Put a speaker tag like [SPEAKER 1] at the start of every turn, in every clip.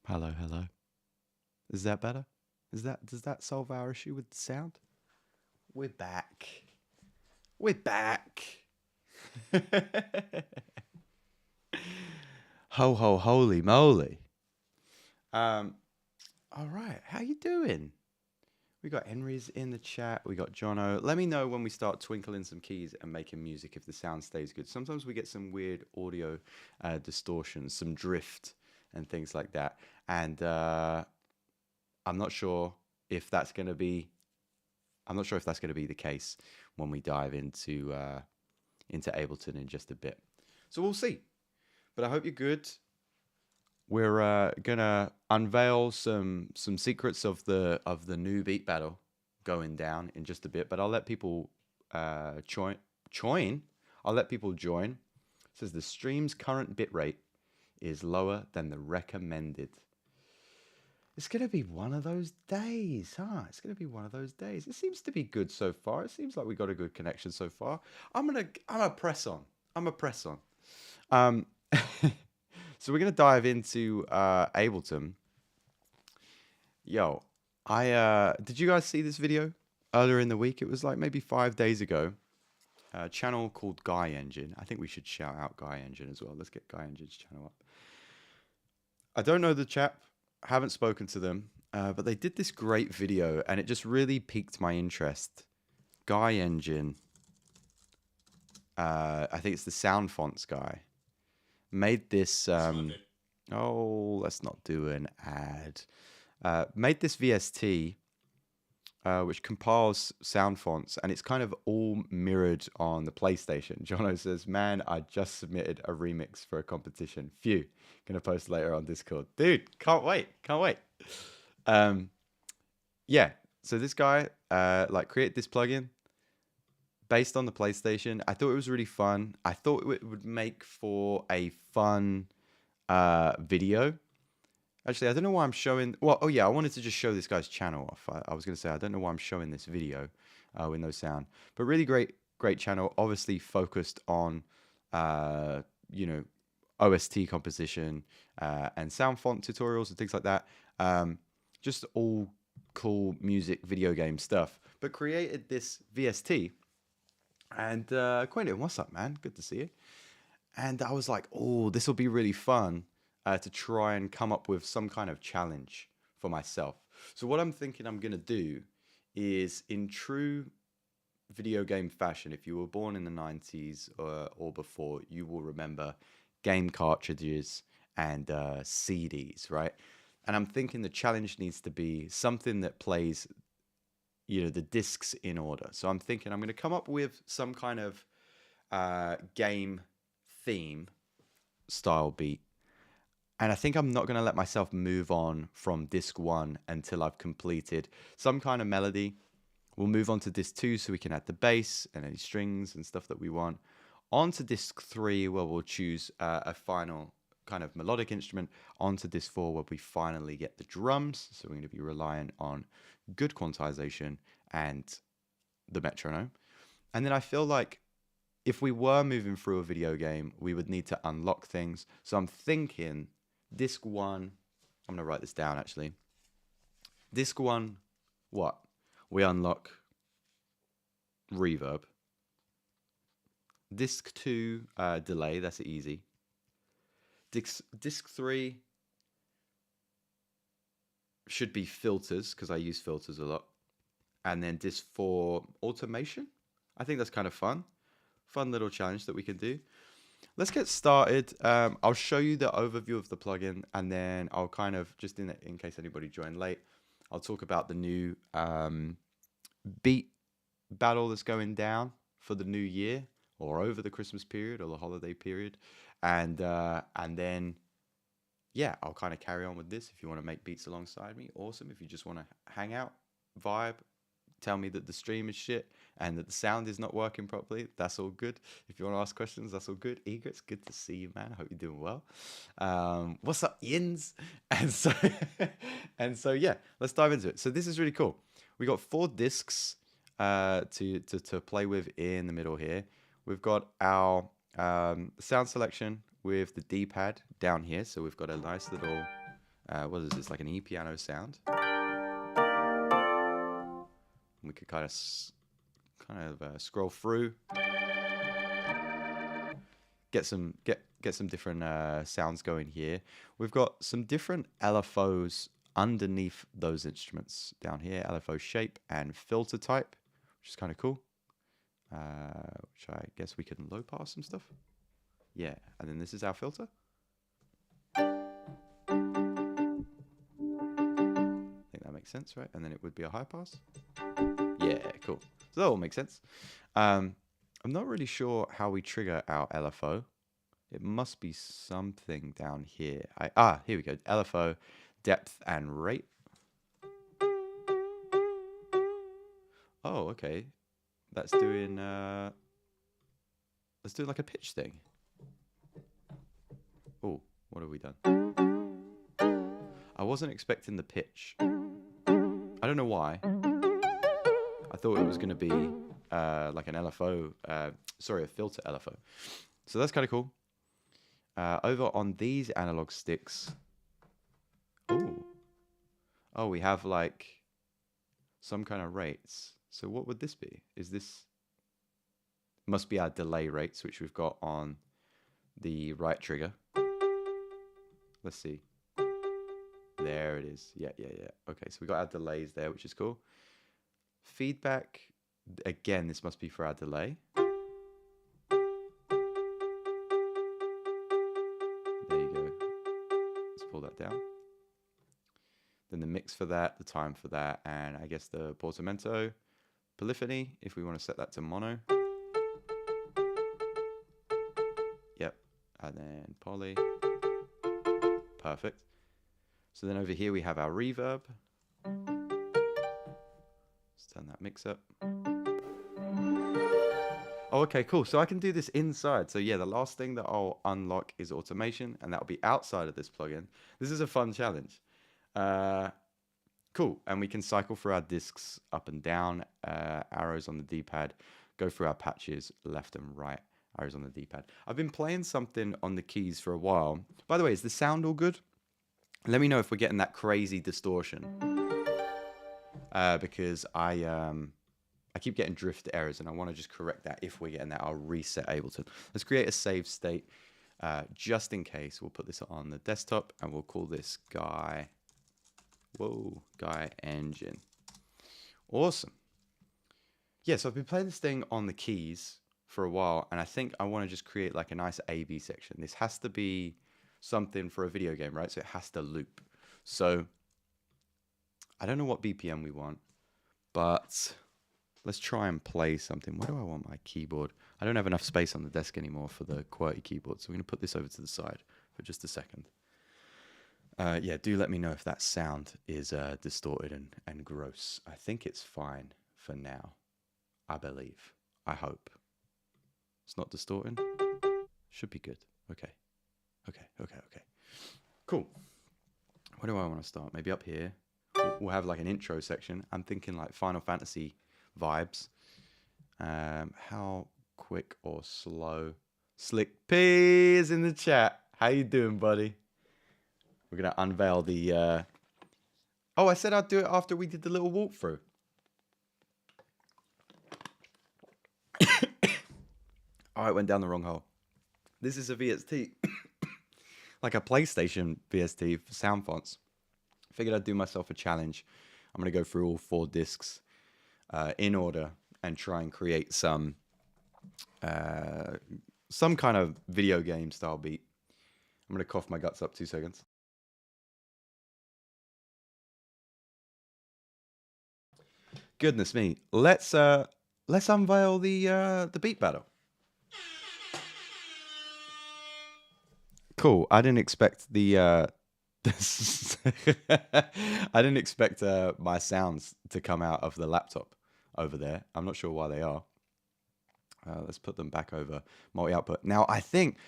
[SPEAKER 1] Hello, hello. Is that better? Does that solve our issue with the sound? We're back. We're back. Ho ho holy moly. Um all right, how you doing? We got Henry's in the chat. We got Jono. Let me know when we start twinkling some keys and making music if the sound stays good. Sometimes we get some weird audio distortions, some drift and things like that. And I'm not sure if that's going to be I'm not sure if that's going to be the case when we dive into Ableton in just a bit. So we'll see. But I hope you're good. We're gonna unveil some secrets of the new beat battle going down in just a bit. But I'll let people join. I'll let people join. It says the stream's current bitrate is lower than the recommended. It's going to be one of those days, huh? It's going to be one of those days. It seems to be good so far. It seems like we got a good connection so far. I'm gonna press on. I'm gonna press on. Um, so we're gonna dive into Ableton. Yo, I did you guys see this video earlier in the week? It was like maybe 5 days ago. A channel called GuyEngine. I think we should shout out GuyEngine as well. Let's get GuyEngine's channel up. I don't know the chap, haven't spoken to them, but they did this great video and it just really piqued my interest. GuyEngine, I think it's the sound fonts guy, made this. Oh, let's not do an ad. Made this VST, which compiles sound fonts, and it's kind of all mirrored on the PlayStation. Jono says, "Man, I just submitted a remix for a competition. Phew, gonna post later on Discord, dude. Can't wait, can't wait." Yeah. So this guy, like, created this plugin based on the PlayStation. I thought it was really fun. I thought it would make for a fun video. Actually, I don't know why I'm showing. Well, oh yeah, I wanted to just show this guy's channel off. I was going to say I don't know why I'm showing this video with no sound, but really great channel. Obviously focused on you know, OST composition and sound font tutorials and things like that. Just all cool music, video game stuff. But created this VST and Quentin, what's up, man? Good to see you. And I was like, oh, this will be really fun to try and come up with some kind of challenge for myself. So what I'm thinking I'm going to do is, in true video game fashion, if you were born in the 90s or before, you will remember game cartridges and CDs, right? And I'm thinking the challenge needs to be something that plays, you know, the discs in order. So I'm thinking I'm going to come up with some kind of game theme style beat. And I think I'm not going to let myself move on from disc 1 until I've completed some kind of melody. We'll move on to disc 2 so we can add the bass and any strings and stuff that we want. On to disc 3 where we'll choose a final kind of melodic instrument. On to disc 4 where we finally get the drums. So we're going to be relying on good quantization and the metronome. And then I feel like if we were moving through a video game, we would need to unlock things. So I'm thinking disc 1, I'm going to write this down actually. Disc 1, what? We unlock reverb. Disc 2, delay, that's easy. Disc 3 should be filters, because I use filters a lot. And then disc 4, automation. I think that's kind of fun. Fun little challenge that we can do. Let's get started. I'll show you the overview of the plugin, and then I'll kind of, just in case anybody joined late, I'll talk about the new beat battle that's going down for the new year, or over the Christmas period or the holiday period, and then yeah, I'll kind of carry on with this. If you want to make beats alongside me, awesome. If you just want to hang out, vibe, tell me that the stream is shit and that the sound is not working properly, that's all good. If you want to ask questions, that's all good. Eager, it's good to see you, man. I hope you're doing well. What's up, Yins? And so and so yeah, let's dive into it. So this is really cool. We got 4 discs to play with in the middle here. We've got our sound selection with the D-pad down here. So we've got a nice little What is this, like an E-piano sound? We could kind of scroll through, get some different sounds going here. We've got some different LFOs underneath those instruments down here, LFO shape and filter type, which is kind of cool. Which I guess we can low pass some stuff. Yeah, and then this is our filter. I think that makes sense, right? And then it would be a high pass. Yeah, cool. So that all makes sense. I'm not really sure how we trigger our LFO. It must be something down here. Here we go. LFO, depth and rate. Oh, okay. Let's do like a pitch thing. Oh, what have we done? I wasn't expecting the pitch. I don't know why. I thought it was going to be like an LFO, a filter LFO. So that's kind of cool. Over on these analog sticks, oh, we have like some kind of rates. So what would this be? Is this, must be our delay rates, which we've got on the right trigger. Let's see. There it is. Yeah. Okay, so we got our delays there, which is cool. Feedback, again, this must be for our delay. There you go. Let's pull that down. Then the mix for that, the time for that, and I guess the portamento, polyphony, if we want to set that to mono. Yep, and then poly. Perfect. So then over here we have our reverb. Let's turn that mix up. Oh, okay, cool. So I can do this inside. So yeah, the last thing that I'll unlock is automation, and that'll be outside of this plugin. This is a fun challenge. Cool. And we can cycle through our discs up and down, arrows on the D-pad, go through our patches left and right, arrows on the D-pad. I've been playing something on the keys for a while. By the way, is the sound all good? Let me know if we're getting that crazy distortion. Because I keep getting drift errors, and I want to just correct that. If we're getting that, I'll reset Ableton. Let's create a save state just in case. We'll put this on the desktop, and we'll call this GuyEngine. Awesome. Yeah, so I've been playing this thing on the keys for a while, and I think I want to just create like a nice A-B section. This has to be something for a video game, right? So it has to loop. So I don't know what BPM we want, but let's try and play something. Where do I want my keyboard? I don't have enough space on the desk anymore for the QWERTY keyboard, so we're going to put this over to the side for just a second. Yeah, do let me know if that sound is distorted and gross. I think it's fine for now. I believe. I hope. It's not distorting. Should be good. Okay. Cool. Where do I want to start? Maybe up here. We'll have like an intro section. I'm thinking like Final Fantasy vibes. How quick or slow? Slick P is in the chat. How you doing, buddy? We're going to unveil the... Oh, I said I'd do it after we did the little walkthrough. Oh, it went down the wrong hole. This is a VST. Like a PlayStation VST for sound fonts. Figured I'd do myself a challenge. I'm going to go through all 4 discs in order and try and create some kind of video game style beat. I'm going to cough my guts up 2 seconds. Goodness me. Let's unveil the beat battle. Cool. I didn't expect I didn't expect my sounds to come out of the laptop over there. I'm not sure why they are. Let's put them back over multi-output. Now, I think,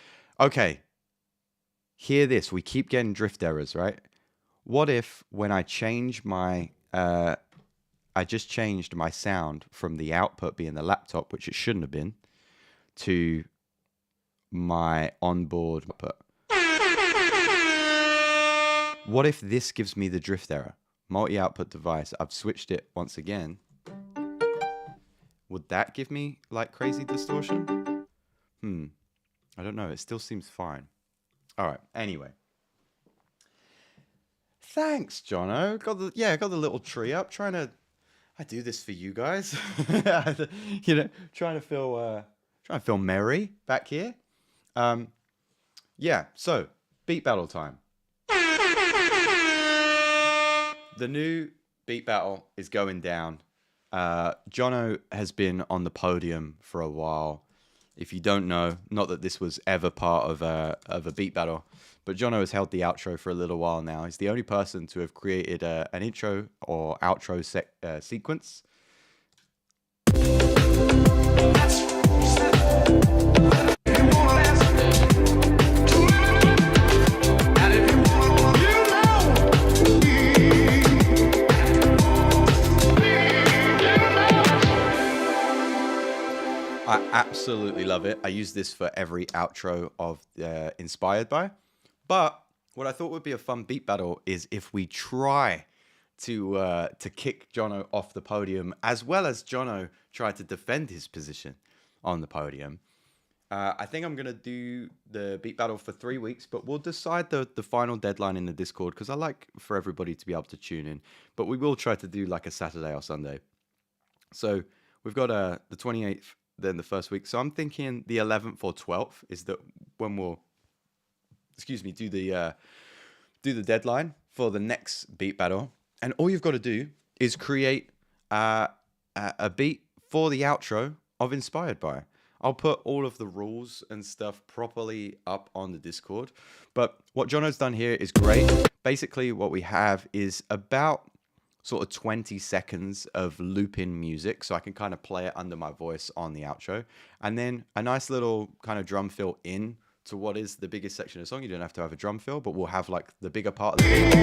[SPEAKER 1] okay, hear this. We keep getting drift errors, right? What if when I change my, I just changed my sound from the output being the laptop, which it shouldn't have been, to my onboard output. What if this gives me the drift error? Multi-output device. I've switched it once again. Would that give me like crazy distortion? I don't know. It still seems fine. All right. Anyway. Thanks, Jono. Got the little tree up. I do this for you guys. You know, trying to feel merry back here. Yeah. So beat battle time. The new beat battle is going down. Jono has been on the podium for a while. If you don't know, not that this was ever part of a beat battle, but Jono has held the outro for a little while now. He's the only person to have created an intro or outro sequence. I absolutely love it. I use this for every outro of Inspired By. But what I thought would be a fun beat battle is if we try to kick Jono off the podium, as well as Jono try to defend his position on the podium. I think I'm going to do the beat battle for 3 weeks, but we'll decide the final deadline in the Discord because I like for everybody to be able to tune in. But we will try to do like a Saturday or Sunday. So we've got the 28th, then the first week. So I'm thinking the 11th or 12th is when we'll, do the deadline for the next beat battle. And all you've got to do is create a beat for the outro of Inspired By. I'll put all of the rules and stuff properly up on the Discord. But what Jono's done here is great. Basically, what we have is about sort of 20 seconds of loop-in music, so I can kind of play it under my voice on the outro. And then a nice little kind of drum fill in to what is the biggest section of the song. You don't have to have a drum fill, but we'll have like the bigger part of the beat.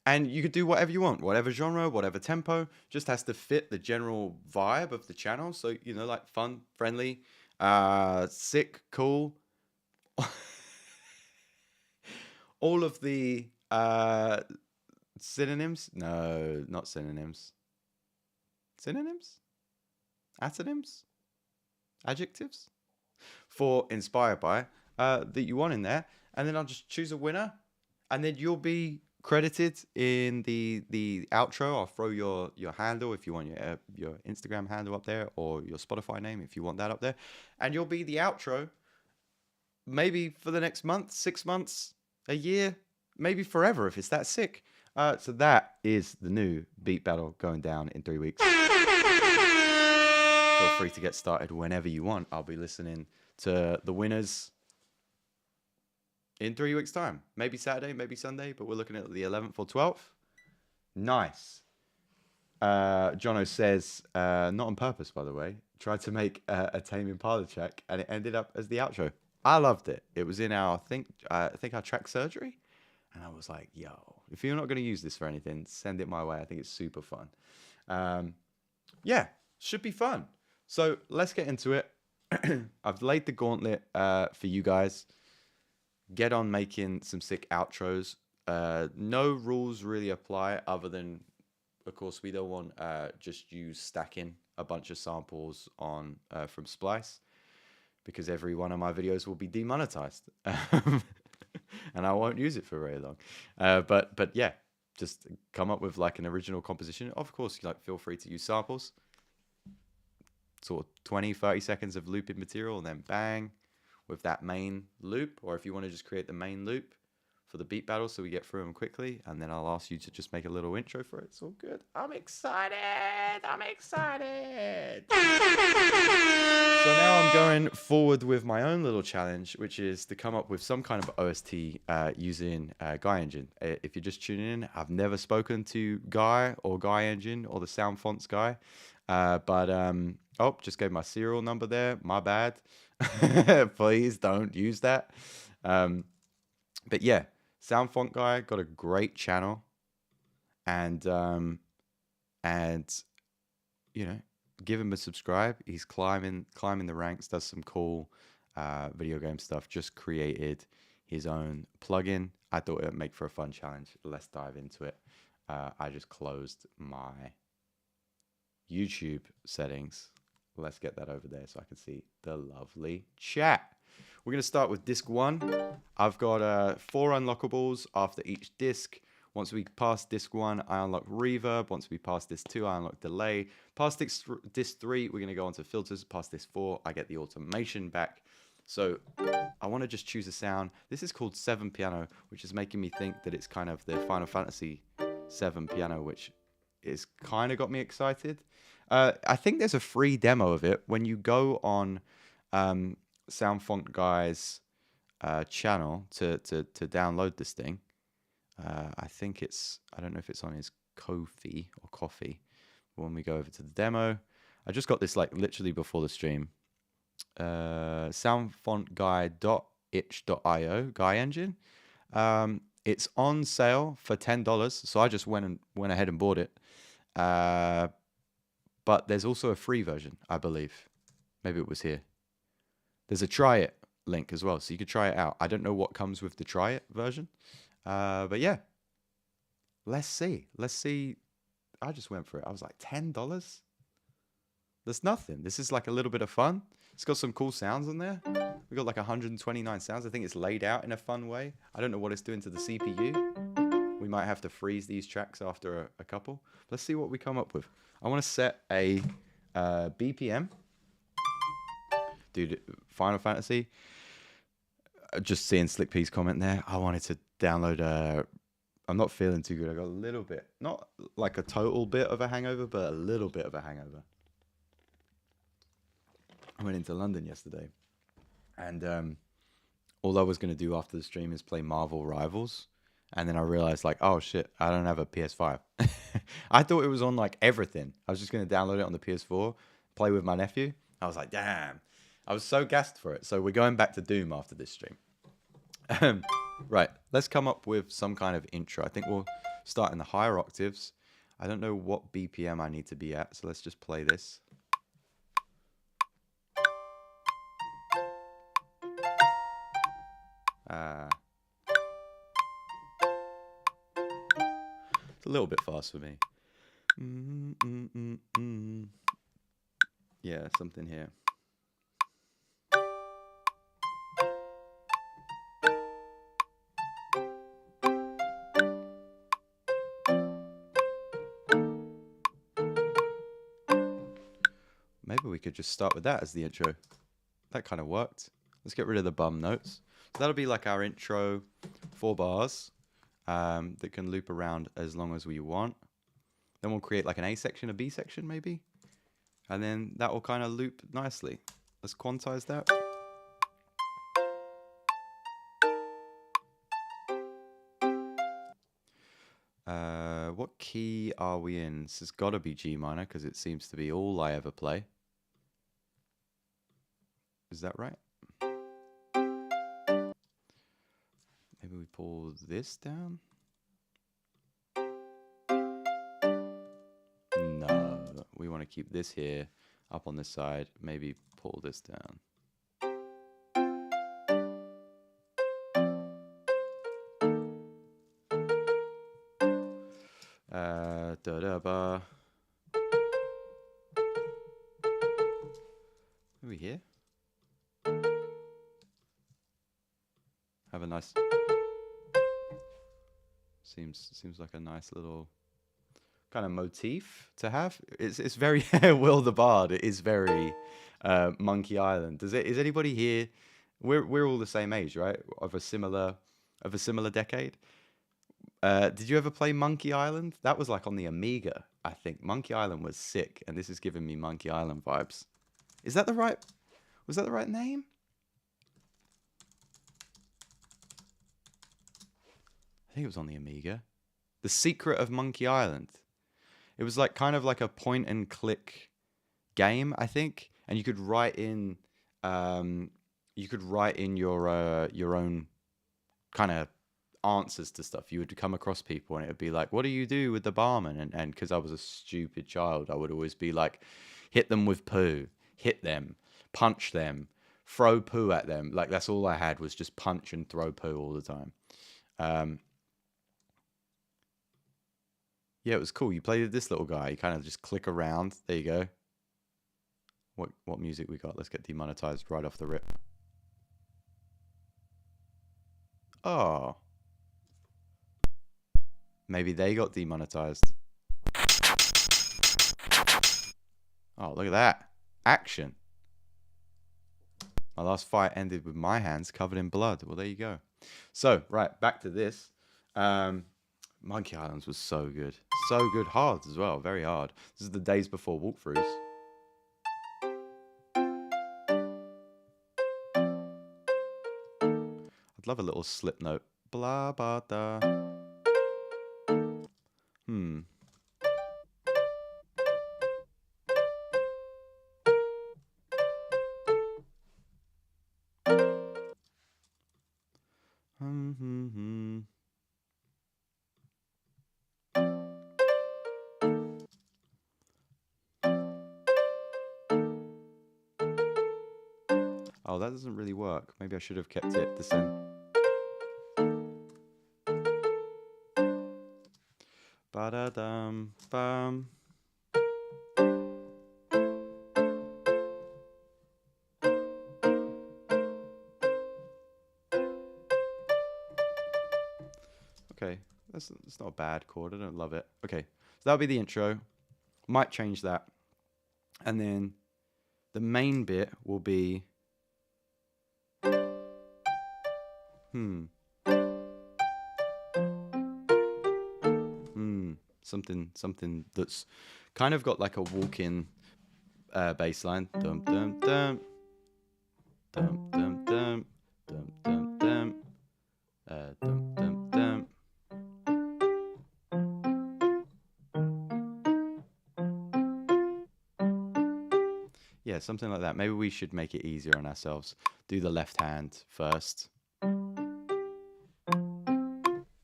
[SPEAKER 1] And you could do whatever you want, whatever genre, whatever tempo, just has to fit the general vibe of the channel. So, you know, like fun, friendly, sick, cool. All of the synonyms? No, not synonyms. Synonyms? Antonyms? Adjectives? For Inspired By that you want in there. And then I'll just choose a winner. And then you'll be credited in the outro. I'll throw your handle if you want your Instagram handle up there, or your Spotify name if you want that up there. And you'll be the outro maybe for the next month, 6 months, a year, maybe forever if it's that sick. So that is the new beat battle going down in 3 weeks. Feel free to get started whenever you want. I'll be listening to the winners in 3 weeks' time. Maybe Saturday, maybe Sunday, but we're looking at the 11th or 12th. Nice. Jono says, not on purpose, by the way, tried to make a Tame Impala track, and it ended up as the outro. I loved it. It was in our, I think our track surgery. And I was like, yo, if you're not going to use this for anything, send it my way. I think it's super fun. Yeah, should be fun. So let's get into it. I've laid the gauntlet for you guys. Get on making some sick outros. No rules really apply other than, of course, we don't want just you stacking a bunch of samples on from Splice, because every one of my videos will be demonetized. And I won't use it for very long. But yeah, just come up with like an original composition. Of course, like feel free to use samples. Sort of 20, 30 seconds of looping material, and then bang with that main loop. Or if you want to just create the main loop for the beat battle so we get through them quickly, and then I'll ask you to just make a little intro for it. It's all good. I'm excited. I'm excited. So now I'm going forward with my own little challenge, which is to come up with some kind of OST using GuyEngine. If you're just tuning in, I've never spoken to Guy or GuyEngine or the Sound Fonts guy. Oh, just gave my serial number there. My bad. Please don't use that. But yeah, Sound Font guy got a great channel, and you know, give him a subscribe. He's climbing the ranks, does some cool video game stuff, just created his own plugin. I thought it would make for a fun challenge. Let's dive into it. I just closed my YouTube settings. Let's get that over there so I can see the lovely chat. We're going to start with disc 1. I've got 4 unlockables after each disc. Once we pass disc 1, I unlock reverb. Once we pass disc 2, I unlock delay. Past disc 3, we're going to go on to filters. Past disc 4, I get the automation back. So I want to just choose a sound. This is called 7 piano, which is making me think that it's kind of the Final Fantasy 7 piano, which is kind of got me excited. I think there's a free demo of it. When you go on Sound Font Guy's channel to download this thing, I think it's, I don't know if it's on his Ko-fi or Coffee. When we go over to the demo, I just got this like literally before the stream. Soundfontguy.itch.io, GuyEngine. It's on sale for $10, so I just went ahead and bought it. But there's also a free version, I believe. Maybe it was here. There's a try it link as well, so you could try it out. I don't know what comes with the try it version. But yeah, let's see. I just went for it. I was like, $10? There's nothing. This is like a little bit of fun. It's got some cool sounds on there. We got like 129 sounds. I think it's laid out in a fun way. I don't know what it's doing to the CPU. We might have to freeze these tracks after a couple. Let's see what we come up with. I want to set a BPM. Dude, Final Fantasy. Just seeing Slick P's comment there. I wanted to download I'm not feeling too good. I got a little bit, not like a total bit of a hangover, but a little bit of a hangover. I went into London yesterday, and all I was going to do after the stream is play Marvel Rivals. And then I realized, like, oh shit, I don't have a PS5. I thought it was on like everything. I was just going to download it on the PS4, play with my nephew. I was like, damn. I was so gassed for it. So we're going back to Doom after this stream. Right, let's come up with some kind of intro. I think we'll start in the higher octaves. I don't know what BPM I need to be at, so let's just play this. It's a little bit fast for me. Yeah, something here. Maybe we could just start with that as the intro. That kind of worked. Let's get rid of the bum notes. So that'll be like our intro, 4 bars that can loop around as long as we want. Then we'll create like an A section, a B section maybe. And then that will kind of loop nicely. Let's quantize that. What key are we in? This has got to be G minor because it seems to be all I ever play. Is that right? Maybe we pull this down? No, we want to keep this here up on this side. Maybe pull this down. Da-da-ba. Maybe here? Have a nice... Seems like a nice little kind of motif to have. It's very Will the Bard. It is very Monkey Island. Is anybody here? We're all the same age, right? Of a similar decade. Did you ever play Monkey Island? That was like on the Amiga, I think. Monkey Island was sick, and this is giving me Monkey Island vibes. Is that the right? Was that the right name? I think it was on the Amiga. The Secret of Monkey Island. It was like kind of like a point and click game, I think, and you could write in your own kind of answers to stuff. You would come across people and it would be like, what do you do with the barman? And because I was a stupid child, I would always be like, hit them with poo, hit them, punch them, throw poo at them. Like that's all I had was just punch and throw poo all the time. Yeah, it was cool. You played this little guy. You kind of just click around. There you go. What music we got? Let's get demonetized right off the rip. Oh. Maybe they got demonetized. Oh, look at that. Action. My last fight ended with my hands covered in blood. Well, there you go. So, right, back to this. Monkey Islands was so good. So good. Hard as well. Very hard. This is the days before walkthroughs. I'd love a little slip note. Blah, blah, da. Oh, that doesn't really work. Maybe I should have kept it this end. Ba-da-dum, bum. Okay, that's not a bad chord. I don't love it. Okay, so that'll be the intro. Might change that. And then the main bit will be... Something that's kind of got like a walk-in bass line. Dum, dum, dum. Dum, dum, dum. Dum, dum, dum. Dum, dum, dum. Yeah, something like that. Maybe we should make it easier on ourselves. Do the left hand first.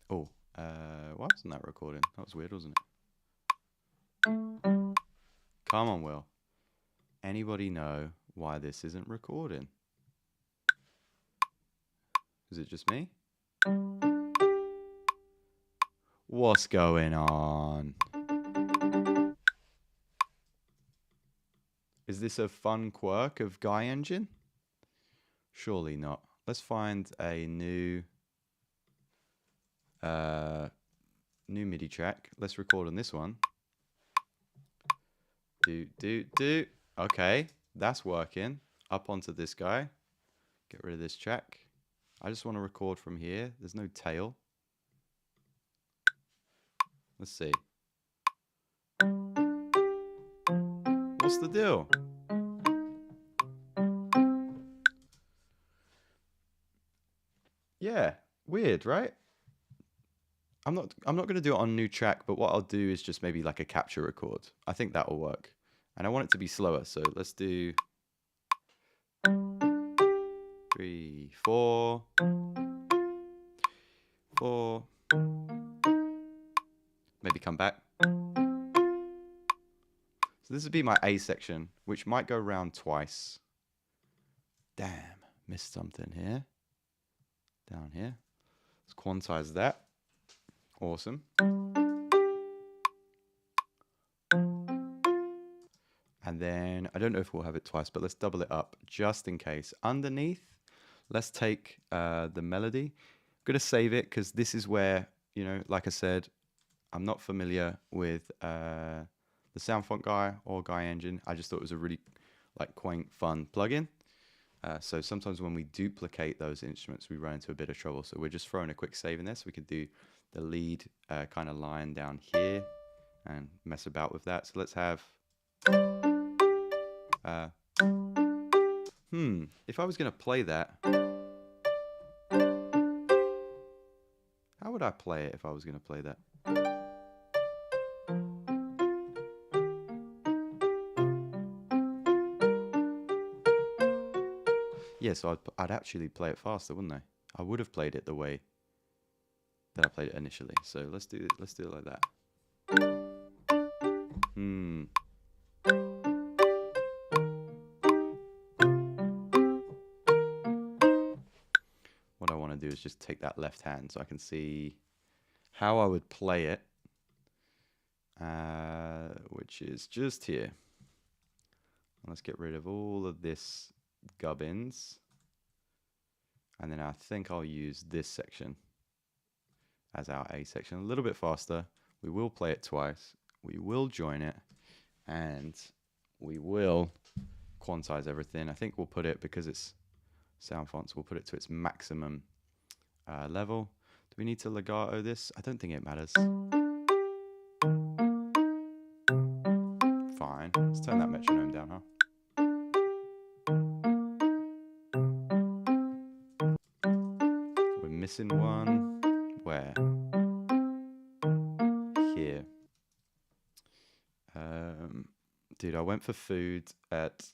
[SPEAKER 1] Oh, why wasn't that recording? That was weird, wasn't it? Come on, Will. Anybody know why this isn't recording? Is it just me? What's going on? Is this a fun quirk of GuyEngine? Surely not. Let's find a new MIDI track. Let's record on this one. Do. Okay, that's working. Up onto this guy. Get rid of this track. I just want to record from here. There's no tail. Let's see. What's the deal? Yeah, weird, right? I'm not going to do it on a new track, but what I'll do is just maybe like a capture record. I think that will work. And I want it to be slower, so let's do 3, 4, 4. Maybe come back. So this would be my A section, which might go round twice. Damn, missed something here. Down here. Let's quantize that. Awesome. And then, I don't know if we'll have it twice, but let's double it up just in case. Underneath, let's take the melody. I'm going to save it because this is where, you know, like I said, I'm not familiar with the SoundFont guy or GuyEngine. I just thought it was a really like quaint, fun plugin. So sometimes when we duplicate those instruments, we run into a bit of trouble. So we're just throwing a quick save in there. So we could do the lead kind of line down here and mess about with that. So let's have... if I was going to play that, how would I play it if I was going to play that? Yeah, so I'd actually play it faster, wouldn't I? I would have played it the way that I played it initially. So let's do it like that. I want to do is just take that left hand so I can see how I would play it, which is just here. Let's get rid of all of this gubbins. And then I think I'll use this section as our A section. A little bit faster. We will play it twice. We will join it. And we will quantize everything. I think we'll put it, because it's sound fonts, we'll put it to its maximum level. Do we need to legato this? I don't think it matters. Fine. Let's turn that metronome down, huh? We're missing one. Where? Here. Dude, I went for food at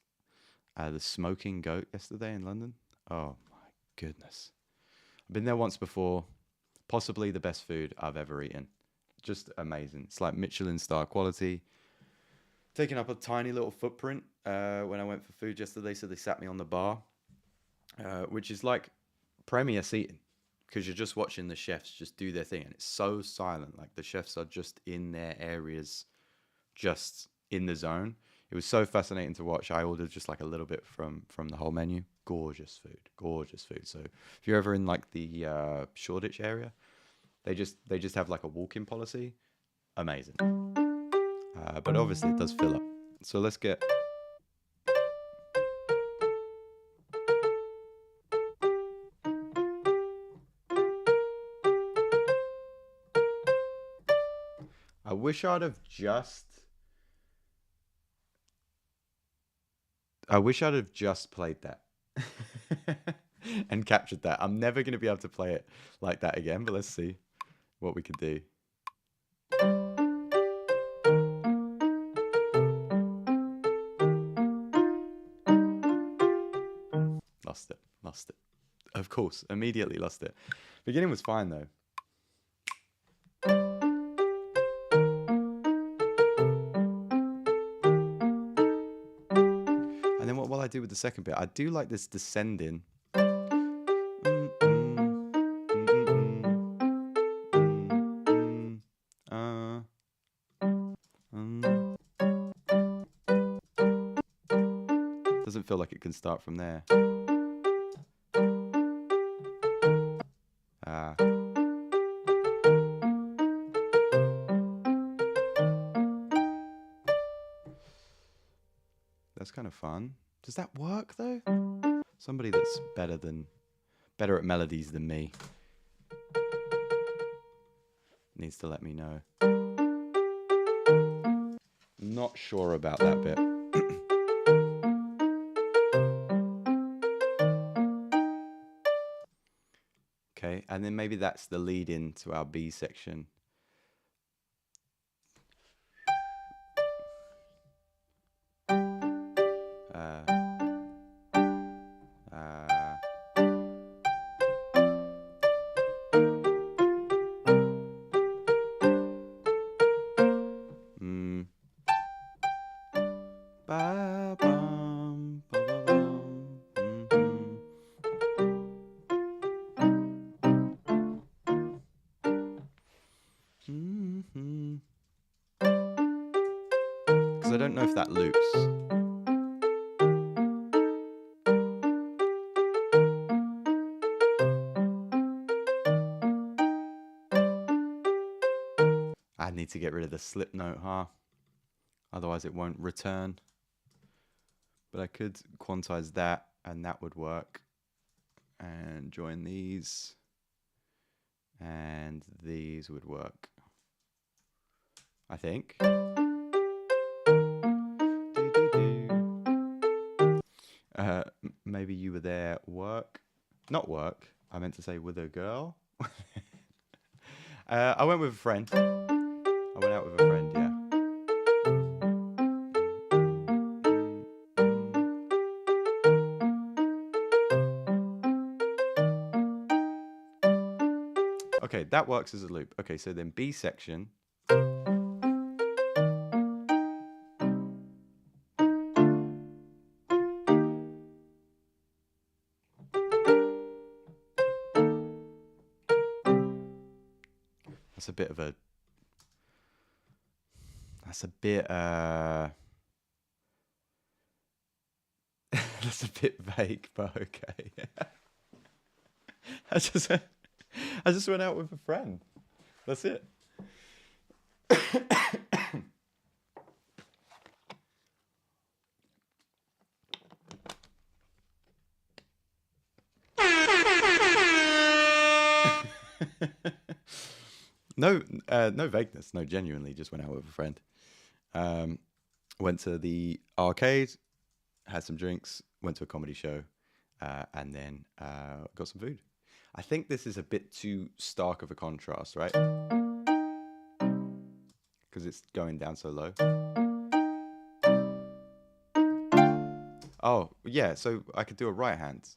[SPEAKER 1] the Smoking Goat yesterday in London. Oh my goodness. I've been there once before. Possibly the best food I've ever eaten. Just amazing. It's like Michelin star quality. Taking up a tiny little footprint when I went for food yesterday, so they sat me on the bar, which is like premier seating, because you're just watching the chefs just do their thing, and it's so silent. Like the chefs are just in their areas, just in the zone. It was so fascinating to watch. I ordered just like a little bit from the whole menu. Gorgeous food, gorgeous food. So if you're ever in like the Shoreditch area, they just have like a walk-in policy. Amazing. But obviously it does fill up. So let's get. I wish I'd have just played that and captured that. I'm never going to be able to play it like that again, but let's see what we could do. Lost it. Of course, immediately lost it. Beginning was fine though. And then what will I do with the second bit? I do like this descending. Doesn't feel like it can start from there. That's kind of fun. Does that work though? Somebody that's better at melodies than me needs to let me know. Not sure about that bit. Okay, and then maybe that's the lead in to our B section. Because I don't know if that loops. I need to get rid of the slip note, huh? Otherwise it won't return. But I could quantize that, and that would work. And join these. And these would work, I think. Maybe you were there. Work. Not work. I meant to say with a girl. I went with a friend. I went out with a friend, yeah. Okay, that works as a loop. Okay, so then B section. That's a bit of a... That's a bit... That's a bit vague, but okay. I just went out with a friend. That's it. No, no vagueness. No, genuinely, just went out with a friend. Went to the arcade, had some drinks, went to a comedy show, and then got some food. I think this is a bit too stark of a contrast, right? Because it's going down so low. Oh, yeah, so I could do a right hand.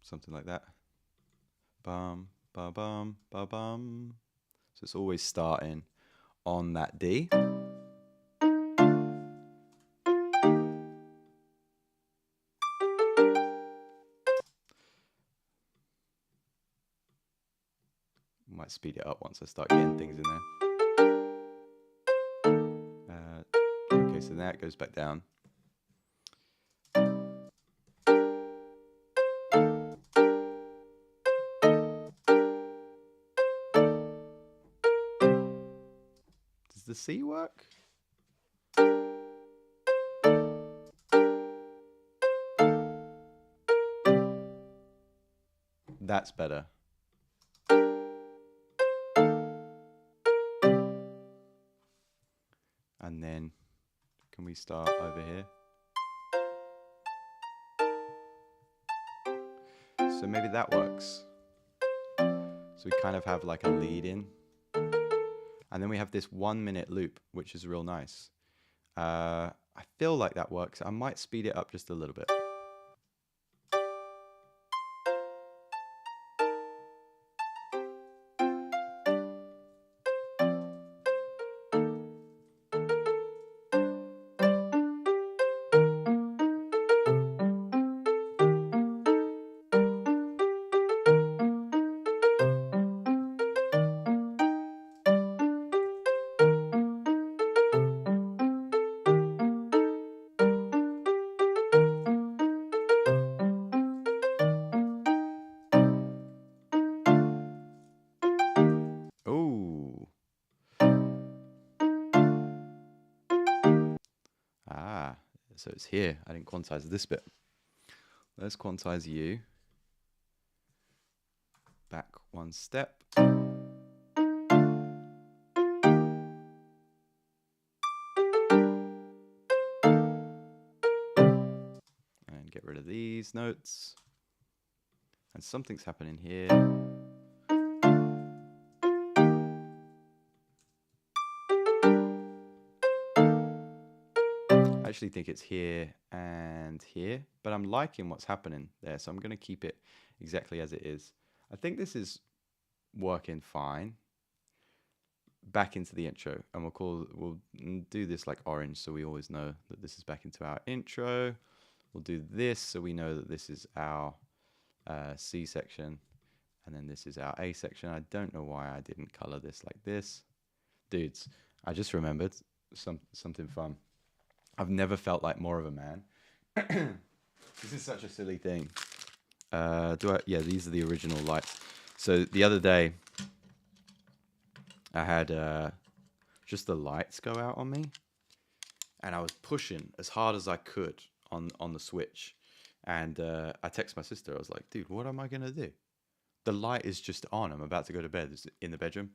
[SPEAKER 1] Something like that. Bum, ba bum, ba bum. So it's always starting on that D. Might speed it up once I start getting things in there. Okay, so that goes back down. Does the C work? That's better. And then, can we start over here? So maybe that works. So we kind of have like a lead in. And then we have this 1 minute loop, which is real nice. I feel like that works. I might speed it up just a little bit. Ooh. Ah, so it's here. I didn't quantize this bit. Let's quantize you. Back one step. And get rid of these notes. And something's happening here. I actually think it's here and here, but I'm liking what's happening there, so I'm going to keep it exactly as it is. I think this is working fine. Back into the intro, and we'll do this like orange, so we always know that this is back into our intro. We'll do this so we know that this is our C section, and then this is our A section. I don't know why I didn't color this like this. Dudes, I just remembered something fun. I've never felt like more of a man. This is such a silly thing. Yeah, these are the original lights. So the other day, I had just the lights go out on me, and I was pushing as hard as I could on the switch. And I texted my sister. I was like, dude, what am I going to do? The light is just on. I'm about to go to bed. It's in the bedroom.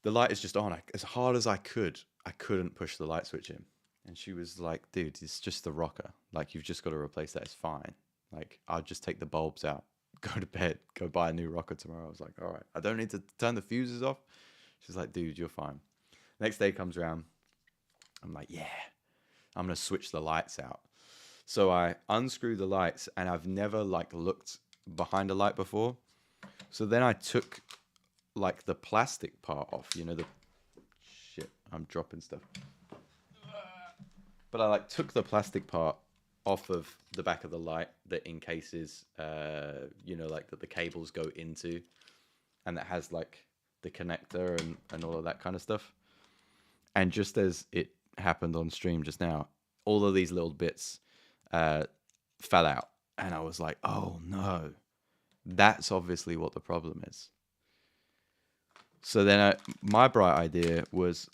[SPEAKER 1] The light is just on. As hard as I couldn't push the light switch in. And she was like, dude, it's just the rocker. Like, you've just got to replace that. It's fine. Like, I'll just take the bulbs out, go to bed, go buy a new rocker tomorrow. I was like, all right, I don't need to turn the fuses off. She's like, dude, you're fine. Next day comes around. I'm like, yeah, I'm going to switch the lights out. So I unscrew the lights, and I've never like looked behind a light before. So then I took like the plastic part off, you know, the shit, I'm dropping stuff. But I like took the plastic part off of the back of the light that encases, you know, like that the cables go into, and that has like the connector and all of that kind of stuff. And just as it happened on stream just now, all of these little bits fell out. And I was like, oh no, that's obviously what the problem is. So then my bright idea was,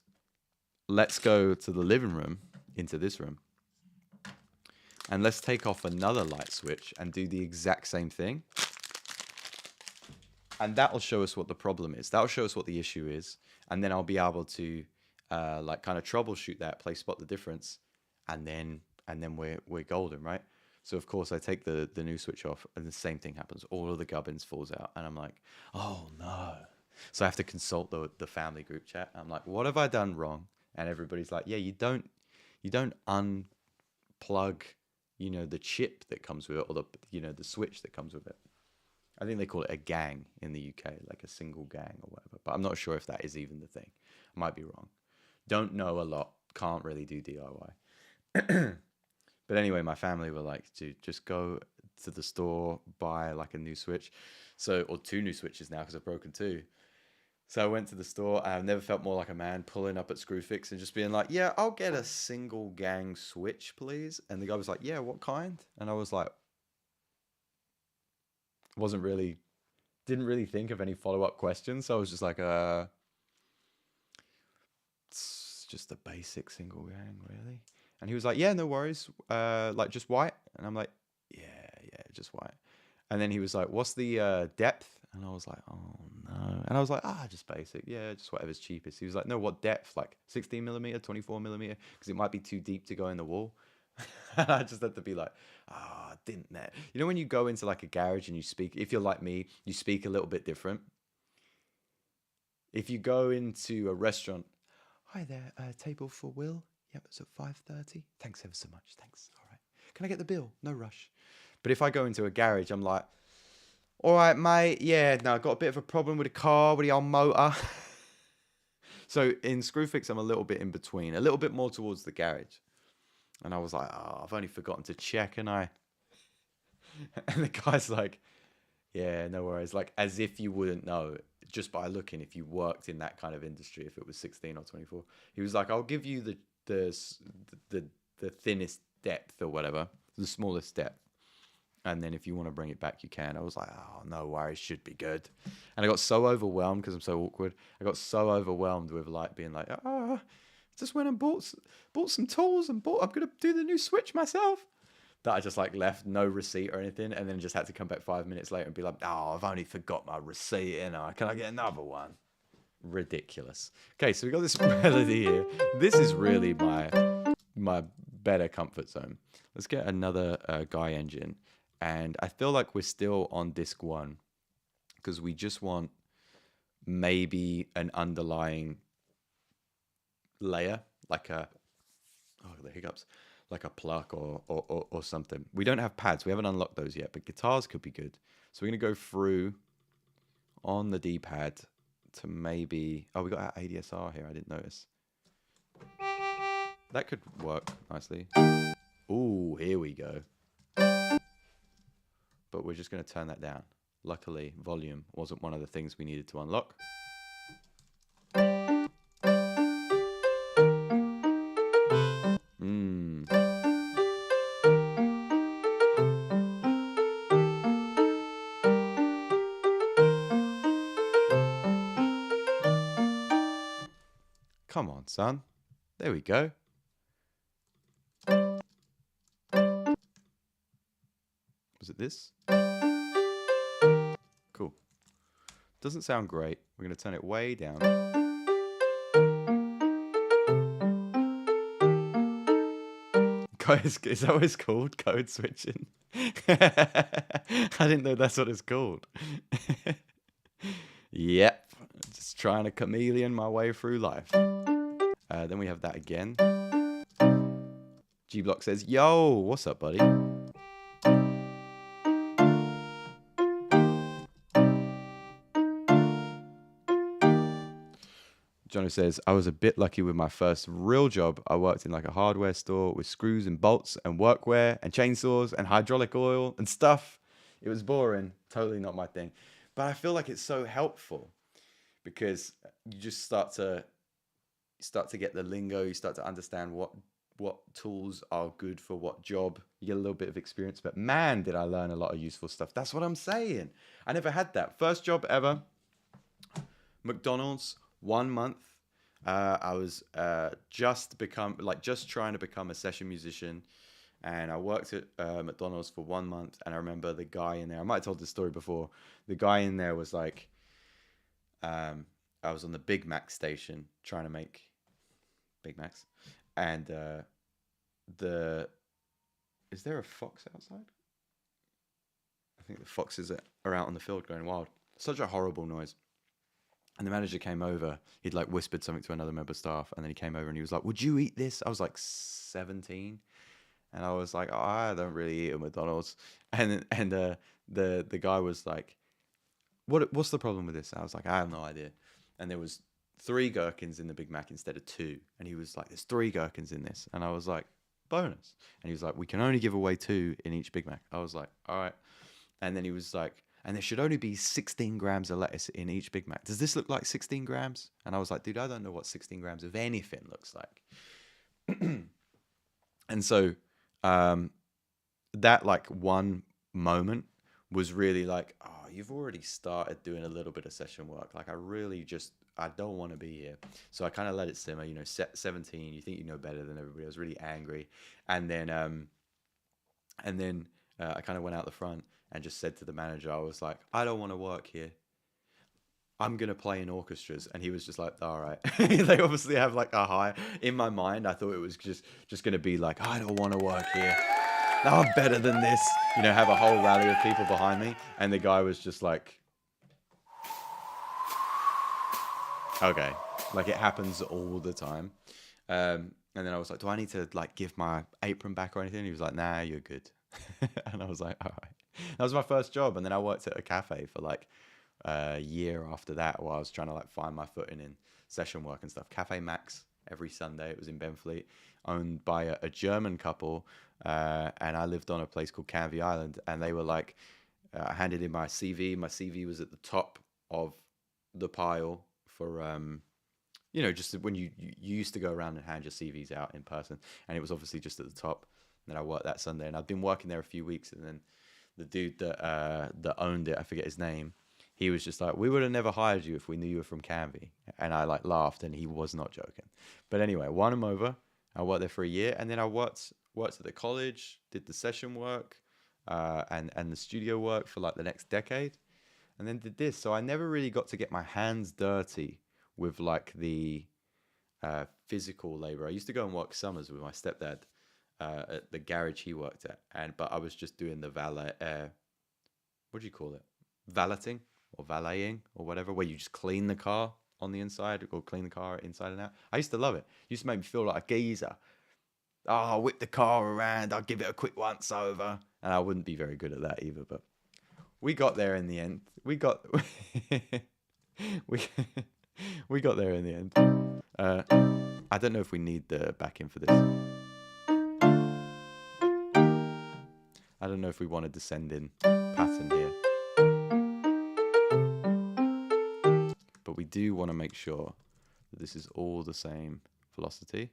[SPEAKER 1] let's go to the living room, into this room, and let's take off another light switch and do the exact same thing. And that'll show us what the problem is. That'll show us what the issue is. And then I'll be able to like kind of troubleshoot that, play spot the difference, and then we're golden, right? So of course I take the new switch off, and the same thing happens. All of the gubbins falls out, and I'm like, oh no. So I have to consult the family group chat. I'm like, what have I done wrong? And everybody's like, yeah, you don't unplug, you know, the chip that comes with it, or the, you know, the switch that comes with it. I think they call it a gang in the UK, like a single gang or whatever. But I'm not sure if that is even the thing. I might be wrong. Don't know a lot. Can't really do DIY. But anyway, my family were like, to just go to the store, buy like a new switch. So, or 2 new switches now because I've broken 2. So I went to the store. I've never felt more like a man, pulling up at Screwfix and just being like, yeah, I'll get a single gang switch, please. And the guy was like, yeah, what kind? And I was like, didn't really think of any follow-up questions. So I was just like, it's just a basic single gang, really. And he was like, yeah, no worries. Like just white. And I'm like, yeah, just white. And then he was like, what's the depth? And I was like, oh no. And I was like, just basic. Yeah, just whatever's cheapest. He was like, no, what depth? Like 16 millimeter, 24 millimeter? Because it might be too deep to go in the wall. And I just had to be like, didn't that? You know, when you go into like a garage and you speak, if you're like me, you speak a little bit different. If you go into a restaurant, hi there, table for Will. Yep, it's at 5:30. Thanks ever so much. Thanks. All right. Can I get the bill? No rush. But if I go into a garage, I'm like, all right, mate. Yeah, no, I've got a bit of a problem with the car, with the old motor. So in Screwfix, I'm a little bit in between, a little bit more towards the garage. And I was like, I've only forgotten to check, and And the guy's like, yeah, no worries. Like, as if you wouldn't know just by looking if you worked in that kind of industry, if it was 16 or 24. He was like, I'll give you the thinnest depth or whatever, the smallest depth. And then if you want to bring it back, you can. I was like, oh, no worries, should be good. And I got so overwhelmed because I'm so awkward. I got so overwhelmed with like being like, just went and bought some tools and I'm going to do the new switch myself. That I just like left no receipt or anything, and then just had to come back 5 minutes later and be like, I've only forgot my receipt, can I get another one? Ridiculous. Okay, so we got this melody here. This is really my better comfort zone. Let's get another GuyEngine. And I feel like we're still on disc 1 because we just want maybe an underlying layer, like the hiccups, like a pluck or something. We don't have pads. We haven't unlocked those yet, but guitars could be good. So we're going to go through on the D-pad to maybe... Oh, we got our ADSR here. I didn't notice. That could work nicely. Ooh, here we go. But we're just going to turn that down. Luckily, volume wasn't one of the things we needed to unlock. Come on, son. There we go. Was it this? Cool. Doesn't sound great. We're going to turn it way down. Is that what it's called? Code switching? I didn't know that's what it's called. Yep. Just trying to chameleon my way through life. Then we have that again. G-Block says, yo, what's up, buddy? Jono says, I was a bit lucky with my first real job. I worked in like a hardware store with screws and bolts and workwear and chainsaws and hydraulic oil and stuff. It was boring. Totally not my thing. But I feel like it's so helpful because you just start to get the lingo. You start to understand what tools are good for what job. You get a little bit of experience. But man, did I learn a lot of useful stuff. That's what I'm saying. I never had that. First job ever. McDonald's, 1 month. I was just trying to become a session musician, and I worked at McDonald's for 1 month. And I remember the guy in there. I might have told this story before. The guy in there was like, I was on the Big Mac station trying to make Big Macs, and is there a fox outside? I think the foxes are out on the field going wild. Such a horrible noise. And the manager came over. He'd like whispered something to another member of staff, and then he came over and he was like, "Would you eat this?" I was like 17, and I was like, "Oh, I don't really eat at McDonald's." And the guy was like, "What's the problem with this?" And I was like, "I have no idea." And there was 3 gherkins in the Big Mac instead of 2, and he was like, "There's 3 gherkins in this," and I was like, "Bonus." And he was like, "We can only give away 2 in each Big Mac." I was like, "All right." And then he was like, "And there should only be 16 grams of lettuce in each Big Mac. Does this look like 16 grams? And I was like, "Dude, I don't know what 16 grams of anything looks like." And so that like one moment was really like, oh, you've already started doing a little bit of session work. Like I don't want to be here. So I kind of let it simmer, 17, you think you know better than everybody. I was really angry. And then I kind of went out the front and just said to the manager, I was like, "I don't want to work here. I'm going to play in orchestras." And he was just like, "All right." They obviously have like a high. In my mind, I thought it was just going to be like, "I don't want to work here. No, I'm better than this." Have a whole rally of people behind me. And the guy was just like, okay. Like it happens all the time. And then I was like, "Do I need to like give my apron back or anything?" And he was like, "Nah, you're good." And I was like, "All right." That was my first job. And then I worked at a cafe for like a year after that, while I was trying to like find my footing in session work and stuff. Cafe Max every Sunday. It was in Benfleet, owned by a German couple. And I lived on a place called Canvey Island. And they were like, I handed in my CV. My CV was at the top of the pile for, just when you used to go around and hand your CVs out in person. And it was obviously just at the top. And then I worked that Sunday. And I'd been working there a few weeks. And then the dude that owned it, I forget his name, he was just like, "We would have never hired you if we knew you were from Canvey." And I like laughed, and he was not joking. But anyway, won him over. I worked there for a year, and then I worked at the college, did the session work, and the studio work for like the next decade, and then did this. So I never really got to get my hands dirty with like the physical labor. I used to go and work summers with my stepdad at the garage he worked at, but I was just doing the valet. What do you call it? Valeting or valeting or whatever, where you just clean the car on the inside or clean the car inside and out. I used to love it. It used to make me feel like a geezer. Oh, I'll whip the car around. I'll give it a quick once over. And I wouldn't be very good at that either, but we got there in the end. We got there in the end. I don't know if we need the backing for this. I don't know if we want a descending pattern here. But we do want to make sure that this is all the same velocity.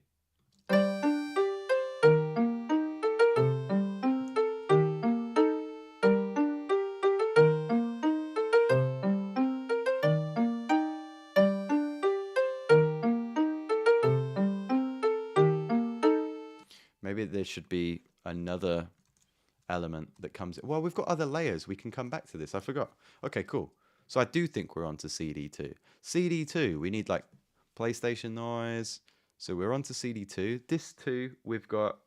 [SPEAKER 1] Maybe there should be another element that comes. Well, we've got other layers. We can come back to this. I forgot. Okay, cool. So I do think we're on to CD2. CD2, we need like PlayStation noise. So we're on to CD2. This 2, we've got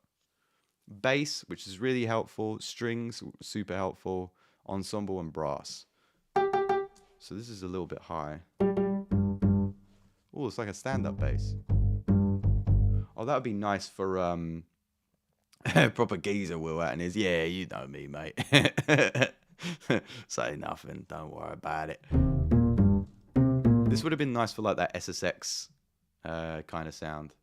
[SPEAKER 1] bass, which is really helpful. Strings, super helpful. Ensemble and brass. So this is a little bit high. Oh, it's like a stand-up bass. Oh, that would be nice for proper geezer Will Atton is. "Yeah, you know me, mate." Say nothing, don't worry about it. This would have been nice for like that SSX kind of sound.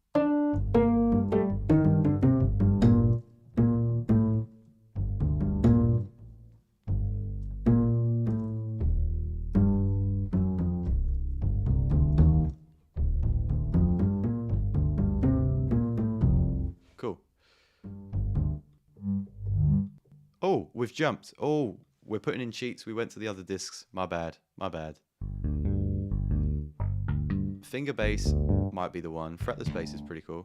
[SPEAKER 1] Cool. Oh, we've jumped. Oh, we're putting in cheats. We went to the other discs. My bad. My bad. Finger bass might be the one. Fretless bass is pretty cool.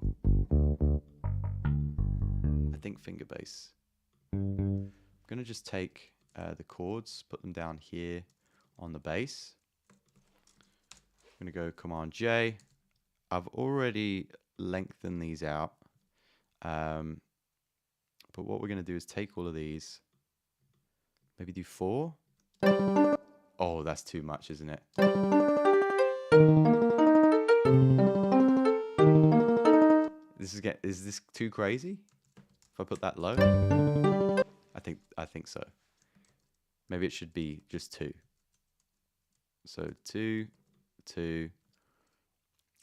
[SPEAKER 1] I think finger bass. I'm going to just take the chords, put them down here on the bass. I'm going to go Command J. I've already lengthened these out. But what we're going to do is take all of these, maybe do 4. Oh, that's too much, isn't it? Is this too crazy? If I put that low? I think so. Maybe it should be just 2. So 2, 2,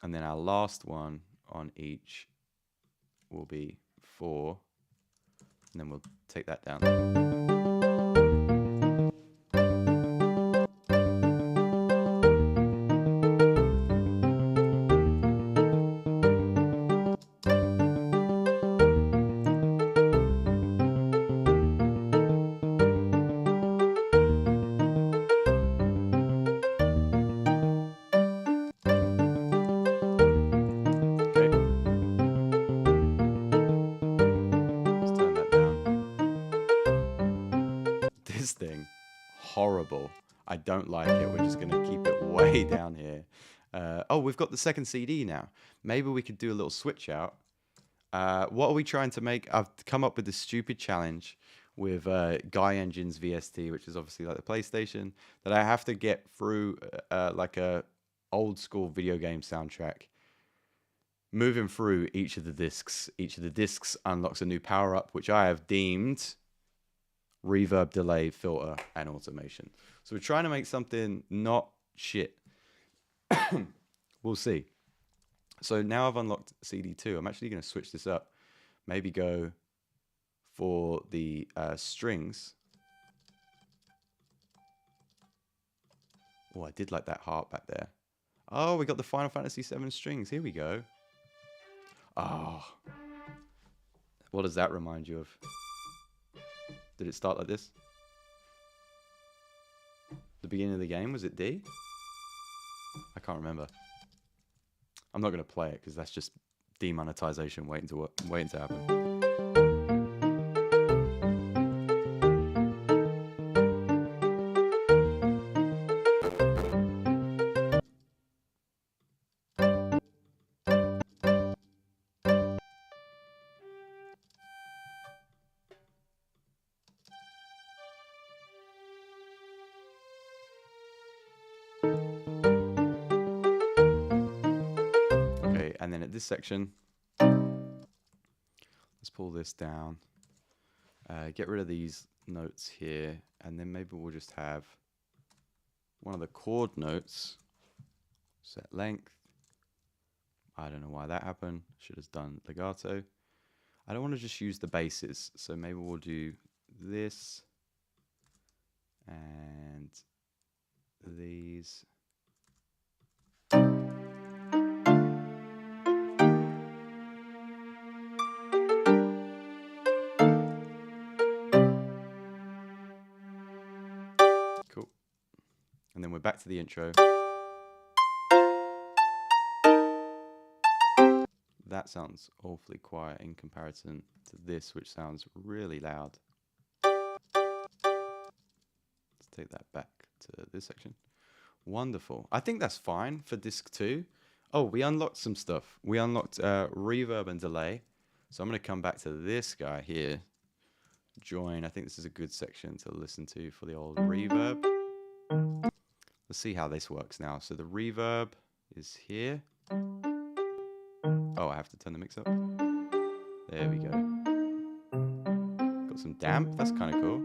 [SPEAKER 1] and then our last one on each will be 4, and then we'll take that down. This thing, horrible. I don't like it. We're just going to keep it way down here. Oh, we've got the second CD now. Maybe we could do a little switch out. What are we trying to make? I've come up with this stupid challenge with GuyEngine's VST, which is obviously like the PlayStation, that I have to get through like a old school video game soundtrack. Moving through each of the discs. Each of the discs unlocks a new power-up, which I have deemed reverb, delay, filter, and automation. So we're trying to make something not shit. We'll see. So now I've unlocked CD2. I'm actually going to switch this up. Maybe go for the strings. Oh, I did like that harp back there. Oh, we got the Final Fantasy VII strings. Here we go. Oh. What does that remind you of? Did it start like this? The beginning of the game, was it D? I can't remember. I'm not going to play it because that's just demonetization waiting to happen. And then at this section, let's pull this down, get rid of these notes here, and then maybe we'll just have one of the chord notes, set length. I don't know why that happened. Should have done legato. I don't want to just use the basses, so maybe we'll do this and these. Cool. And then we're back to the intro. That sounds awfully quiet in comparison to this, which sounds really loud. Let's take that back to this section. Wonderful. I think that's fine for disc 2. Oh, we unlocked some stuff. We unlocked reverb and delay. So I'm going to come back to this guy here. Join. I think this is a good section to listen to for the old reverb. Let's see how this works now. So the reverb is here. Oh, I have to turn the mix up. There we go. Got some damp. That's kind of cool.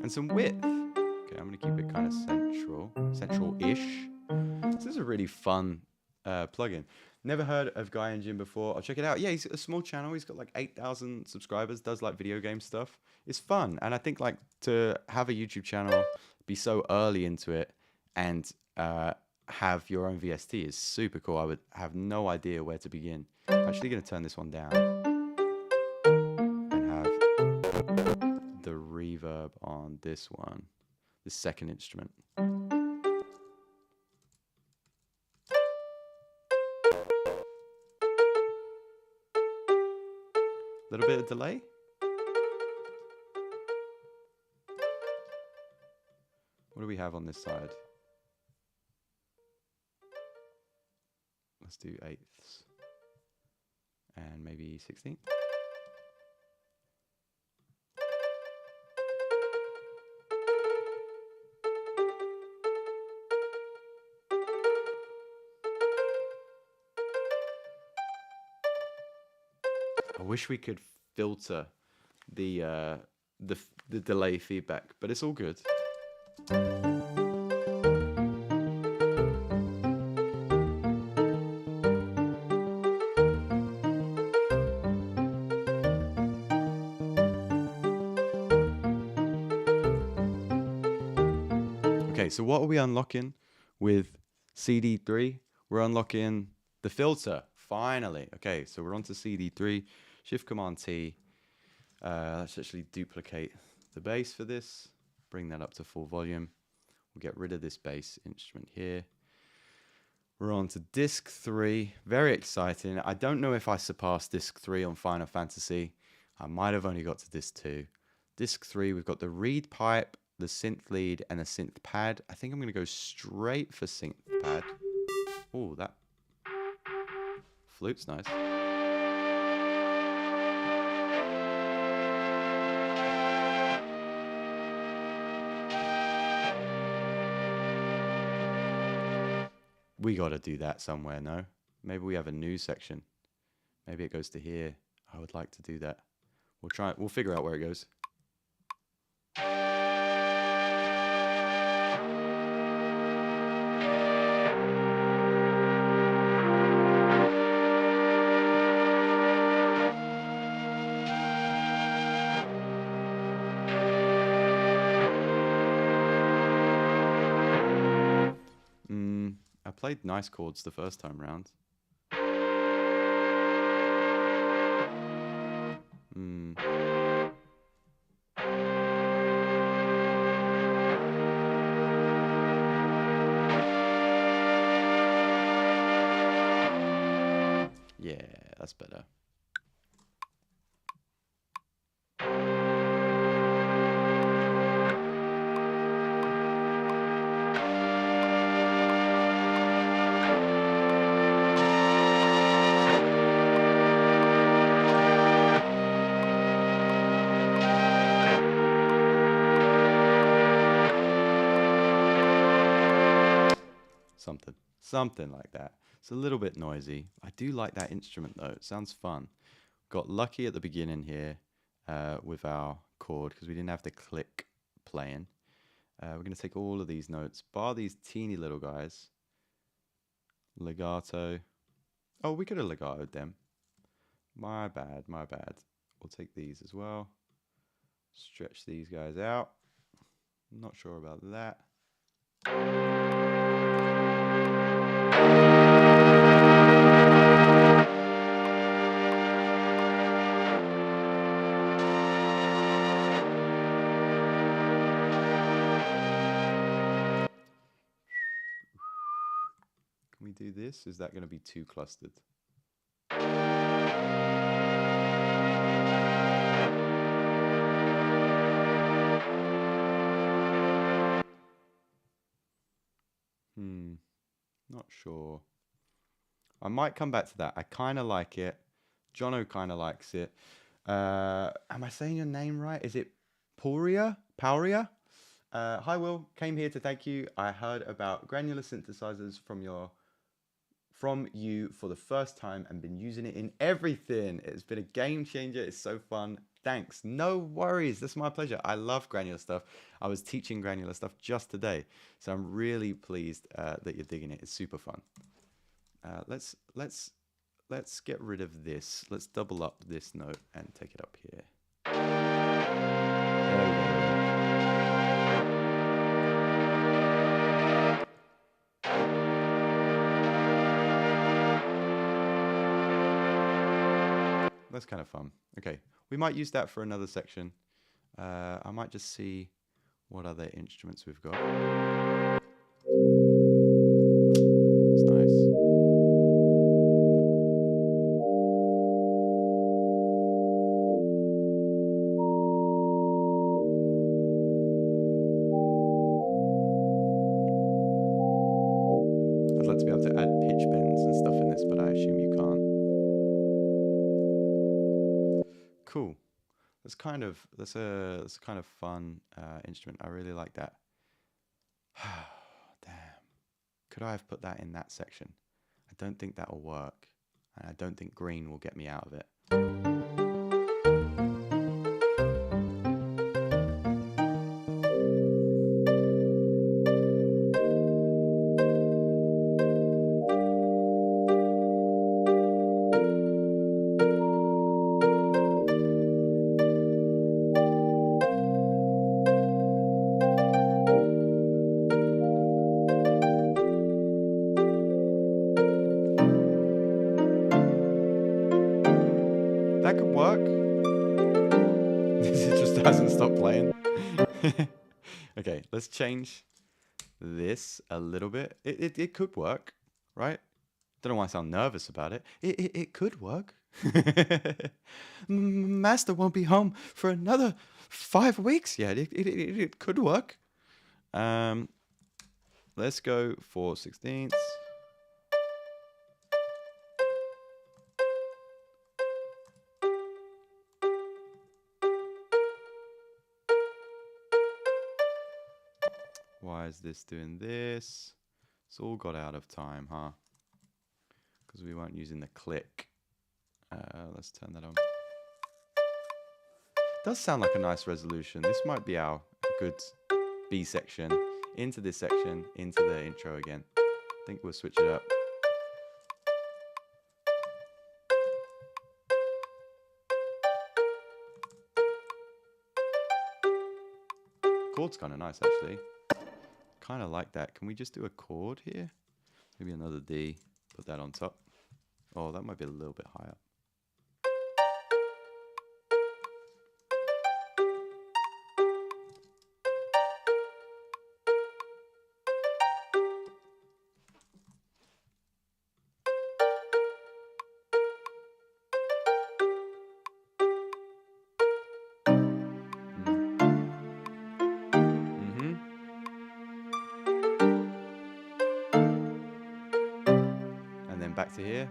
[SPEAKER 1] And some width. Okay, I'm going to keep it kind of central. central-ish. This is a really fun plugin. Never heard of GuyEngine before. I'll check it out. Yeah, he's a small channel. He's got like 8,000 subscribers, does like video game stuff. It's fun. And I think like to have a YouTube channel, be so early into it, and have your own VST is super cool. I would have no idea where to begin. I'm actually going to turn this one down and have the reverb on this one, the second instrument. Little bit of delay. What do we have on this side? Let's do eighths and maybe 16th. I wish we could filter the delay feedback, but it's all good. Okay, so what are we unlocking with CD3? We're unlocking the filter, finally. Okay, so we're on to CD3. Shift-Command-T. Let's actually duplicate the bass for this. Bring that up to full volume. We'll get rid of this bass instrument here. We're on to disc 3. Very exciting. I don't know if I surpassed disc 3 on Final Fantasy. I might have only got to disc 2. Disc 3, we've got the reed pipe, the synth lead, and a synth pad. I think I'm going to go straight for synth pad. Oh, that flute's nice. We got to do that somewhere, no? Maybe we have a news section. Maybe it goes to here. I would like to do that. We'll try it. We'll figure out where it goes. I played nice chords the first time round. Yeah, that's better. Something like that. It's a little bit noisy. I do like that instrument though. It sounds fun. Got lucky at the beginning here with our chord because we didn't have the click playing. We're going to take all of these notes, bar these teeny little guys. Legato. Oh, we could have legatoed them. My bad, my bad. We'll take these as well. Stretch these guys out. Not sure about that. Can we do this? Is that going to be too clustered? Not sure. I might come back to that. I kind of like it. Jono kind of likes it. Am I saying your name right? Is it Pauria? Pauria? Hi, Will. Came here to thank you. I heard about granular synthesizers from your from you for the first time and been using it in everything. It's been a game changer. It's so fun. Thanks. No worries. That's my pleasure. I love granular stuff. I was teaching granular stuff just today, so I'm really pleased that you're digging it. It's super fun. Let's get rid of this. Let's double up this note and take it up here. There we go. That's kind of fun. Okay, we might use that for another section. I might just see what other instruments we've got. That's nice. I'd like to be able to add pitch bends and stuff in this, but I assume you can't. Cool. That's a kind of fun instrument. I really like that. Damn. Could I have put that in that section? I don't think that'll work. And I don't think green will get me out of it. That could work. It just hasn't stopped playing. Okay, let's change this a little bit. It could work, right? Don't know why I sound nervous about it. It could work. Master won't be home for another 5 weeks. Yeah, it could work. Let's go for 16ths. Why is this doing this? It's all got out of time, huh? Because we weren't using the click. Let's turn that on. Does sound like a nice resolution. This might be our good B section. Into this section, into the intro again. I think we'll switch it up. Chord's kind of nice, actually. Kind of like that. Can we just do a chord here? Maybe another D. Put that on top. Oh, that might be a little bit higher. Back to here.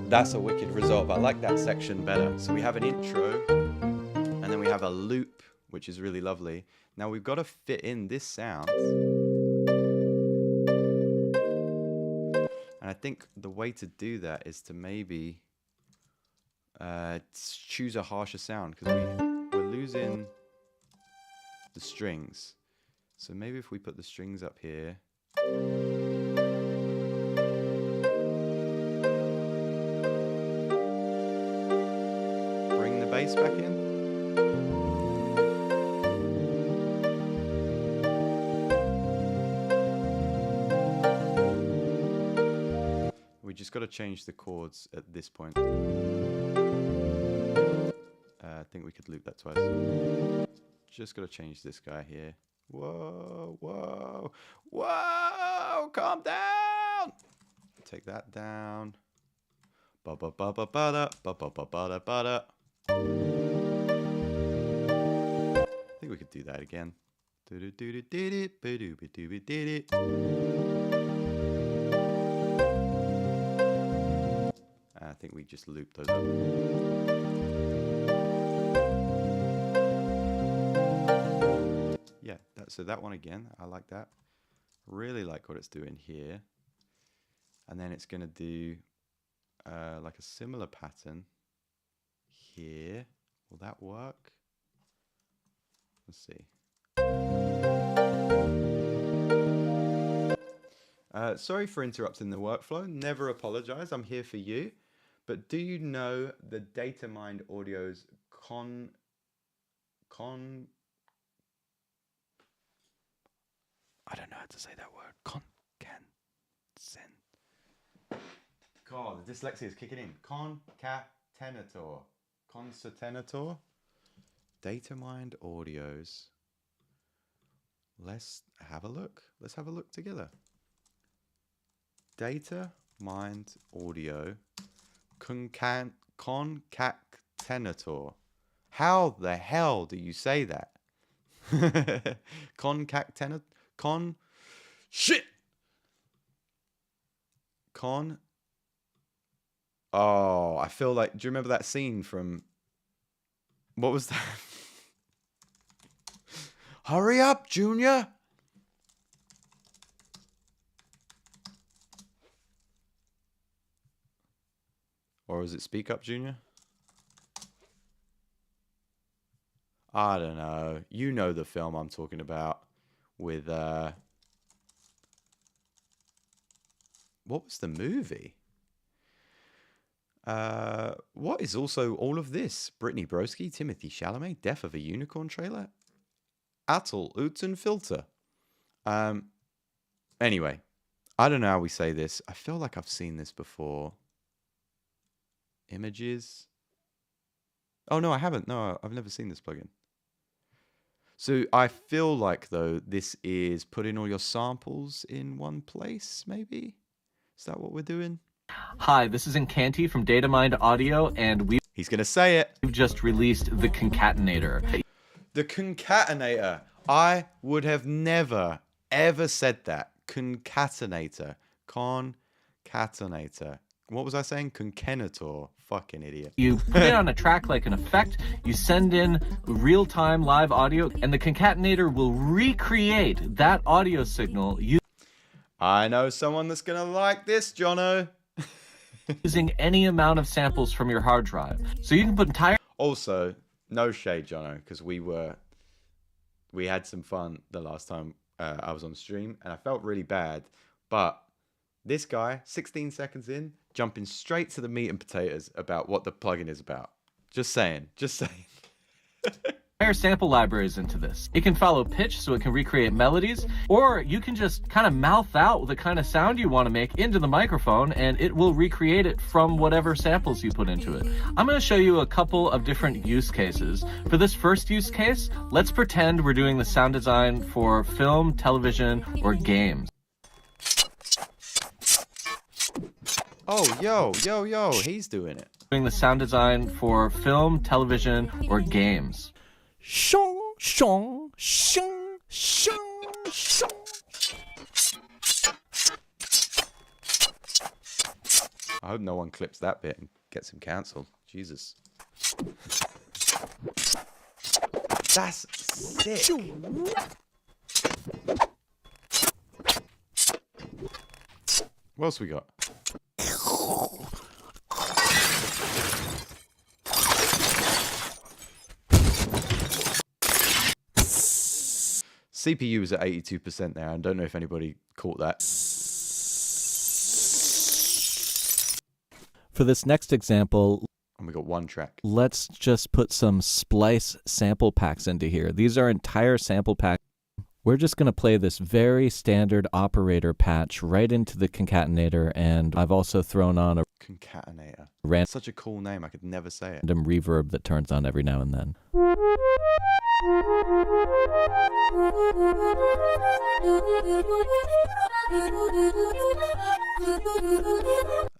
[SPEAKER 1] That's a wicked result. I like that section better. So we have an intro and then we have a loop, which is really lovely. Now we've got to fit in this sound. And I think the way to do that is to maybe choose a harsher sound, because we're losing the strings. So maybe if we put the strings up here. Bring the bass back in. We just got to change the chords at this point. I think we could loop that twice. Just got to change this guy here. Whoa, whoa, whoa, calm down. Take that down. Ba ba ba ba ba da, ba ba ba ba da ba da. I think we could do that again. I think we just loop those up. Yeah, so that one again, I like that. Really like what it's doing here. And then it's going to do like a similar pattern here. Will that work? Let's see. Sorry for interrupting the workflow. Never apologize. I'm here for you. But do you know the data mined audio's I don't know how to say that word. God, the dyslexia is kicking in. Concatenator. Concatenator. Data mined audios. Let's have a look. Let's have a look together. Data mined audio. Concatenator. How the hell do you say that? Concatenator. Oh, I feel like, do you remember that scene from, what was that? Hurry up, Junior. Or is it Speak Up, Junior? I don't know. You know the film I'm talking about with, what was the movie? What is also all of this? Brittany Broski, Timothy Chalamet, Death of a Unicorn trailer? Atul Utun filter. Anyway, I don't know how we say this. I feel like I've seen this before. Images. Oh, no, I haven't. No, I've never seen this plugin. So I feel like, though, this is putting all your samples in one place, maybe? Is that what we're doing?
[SPEAKER 2] Hi, this is Incanti from Datamind Audio, and
[SPEAKER 1] He's going to say it.
[SPEAKER 2] we've just released the Concatenator.
[SPEAKER 1] The concatenator. I would have never, ever said that. Concatenator. Concatenator. What was I saying? Concatenator. Fucking idiot.
[SPEAKER 2] You put it on a track like an effect, you send in real-time live audio, and the Concatenator will recreate that audio signal
[SPEAKER 1] I know someone that's going to like this, Jono.
[SPEAKER 2] using any amount of samples from your hard drive. So you can put entire...
[SPEAKER 1] Also, no shade, Jono, because we had some fun the last time I was on stream, and I felt really bad. But this guy, 16 seconds in, jumping straight to the meat and potatoes about what the plugin is about. Just saying. Just saying.
[SPEAKER 2] entire sample libraries into this. It can follow pitch, so it can recreate melodies, or you can just kind of mouth out the kind of sound you want to make into the microphone, and it will recreate it from whatever samples you put into it. I'm going to show you a couple of different use cases. For this first use case, let's pretend we're doing the sound design for film, television, or games.
[SPEAKER 1] Oh, yo, he's doing it.
[SPEAKER 2] Doing the sound design for film, television, or games.
[SPEAKER 3] Shong, shong, shong, shong, shong.
[SPEAKER 1] I hope no one clips that bit and gets him cancelled. Jesus. That's sick. What else we got? CPU was at 82% there. I don't know if anybody caught that.
[SPEAKER 3] For this next example,
[SPEAKER 1] And we got one track.
[SPEAKER 3] let's just put some splice sample packs into here. These are entire sample packs. We're just going to play this very standard operator patch right into the concatenator, and I've also thrown on a
[SPEAKER 1] Concatenator.
[SPEAKER 3] random
[SPEAKER 1] Such a cool name. I could never say it.
[SPEAKER 3] reverb that turns on every now and then.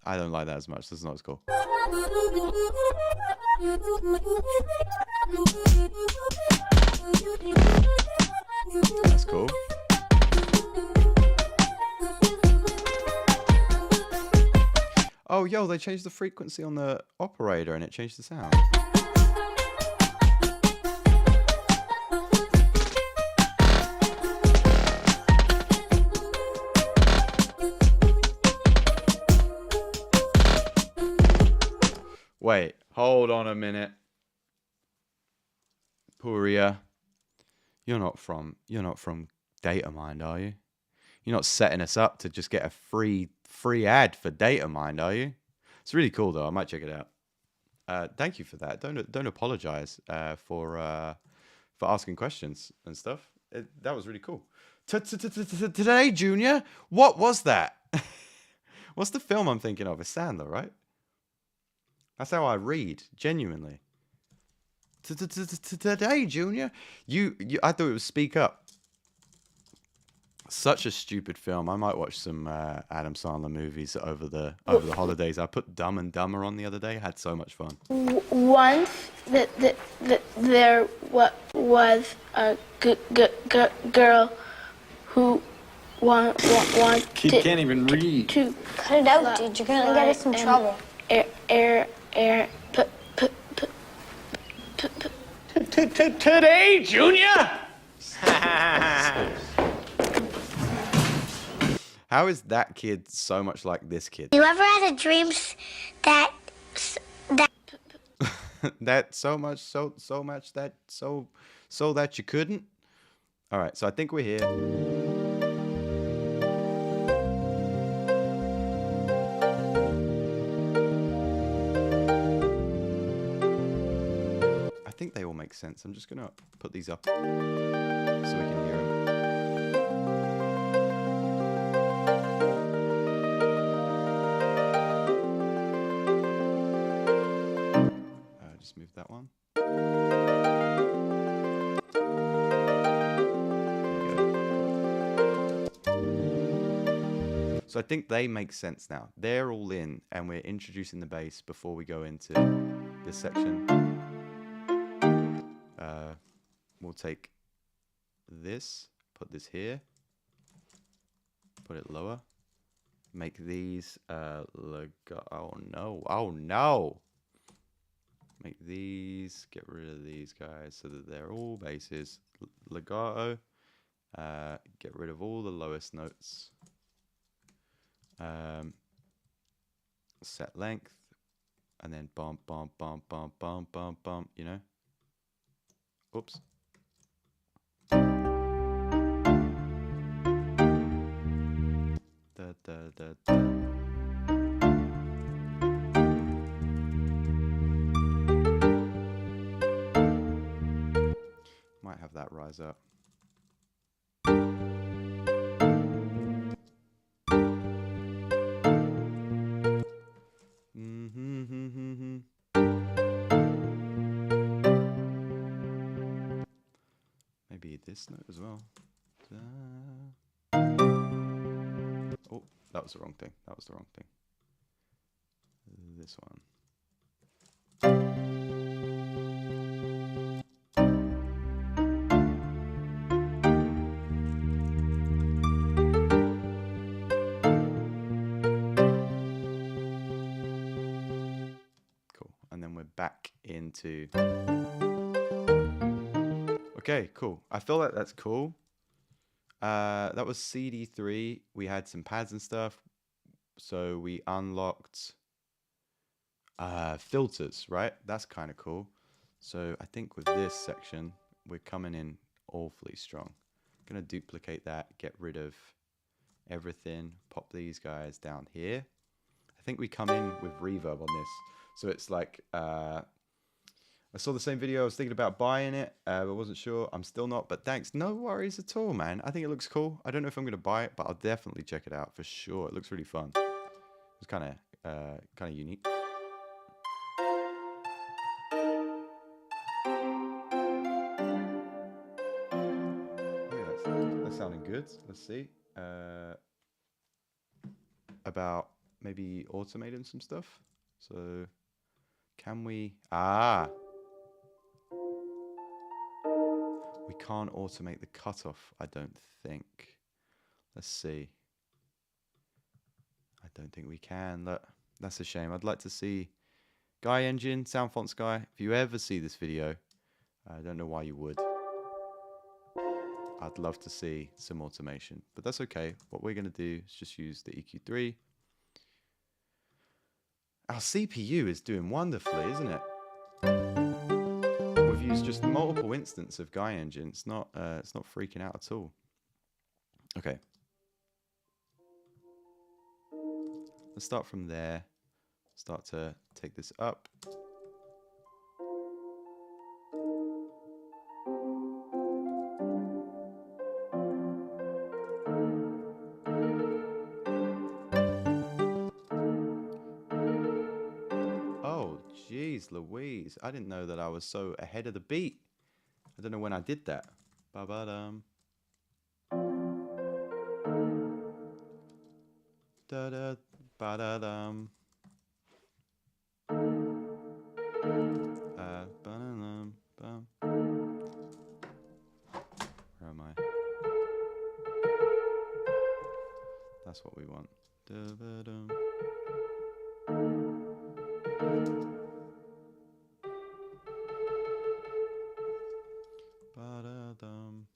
[SPEAKER 1] I don't like that as much. That's not as cool. That's cool. Oh, yo, they changed the frequency on the operator and it changed the sound. Wait, hold on a minute. Puria, you're not from Datamind, are you? You're not setting us up to just get a free ad for Datamind, are you? It's really cool though. I might check it out. Thank you for that. Don't apologize for asking questions and stuff. That was really cool. Today, Junior, what was that? What's the film I'm thinking of? It's Sandler, right? That's how I read, genuinely. Today, Junior, you. I thought it was Speak Up. Such a stupid film. I might watch some Adam Sandler movies over the holidays. I put Dumb and Dumber on the other day. I had so much fun.
[SPEAKER 4] Once there was a girl who wanted.
[SPEAKER 5] Kid can't even read.
[SPEAKER 4] To
[SPEAKER 6] Cut it out, dude. You're gonna get us in trouble.
[SPEAKER 5] Today, Junior.
[SPEAKER 1] How is that kid so much like this kid?
[SPEAKER 6] You ever had a dream that
[SPEAKER 1] That so much that you couldn't? All right, so I think we're here. I think they all make sense. I'm just gonna put these up so we can hear them. Just move that one. So I think they make sense now. They're all in, and we're introducing the bass before we go into this section. We'll take this, put this here, put it lower, make these oh no. Make these, get rid of these guys so that they're all basses. Legato, get rid of all the lowest notes. Set length, and then bump, bump, bump, bump, bump, bump, bump, you know? Oops. Da, da, da, da. Might have that rise up. Maybe this note as well. Oh, that was the wrong thing. That was the wrong thing. This one. Back into. Okay, cool. I feel like that's cool. That was CD3. We had some pads and stuff. So we unlocked filters, right? That's kind of cool. So I think with this section, we're coming in awfully strong. I'm going to duplicate that, get rid of everything, pop these guys down here. I think we come in with reverb on this. So it's like, I saw the same video, I was thinking about buying it, but wasn't sure. I'm still not, but thanks. No worries at all, man. I think it looks cool. I don't know if I'm going to buy it, but I'll definitely check it out for sure. It looks really fun. It's kind of unique. Yeah, that's sounding good. Let's see. About maybe automating some stuff. So... Can we... We can't automate the cutoff, I don't think. Let's see. I don't think we can. Look, that's a shame. I'd like to see GuyEngine, Sound Fonts Guy. If you ever see this video, I don't know why you would. I'd love to see some automation, but that's okay. What we're going to do is just use the EQ3. Our CPU is doing wonderfully, isn't it? We've used just multiple instances of GuyEngine. It's not freaking out at all. Okay. Let's start from there. Start to take this up. Oh, jeez Louise. I didn't know that I was so ahead of the beat. I don't know when I did that. Ba-ba-dum. Da-da, ba-da-dum. Ba-da-dum, bum. Where am I? That's what we want. Da-ba-dum. Ba-da-dum.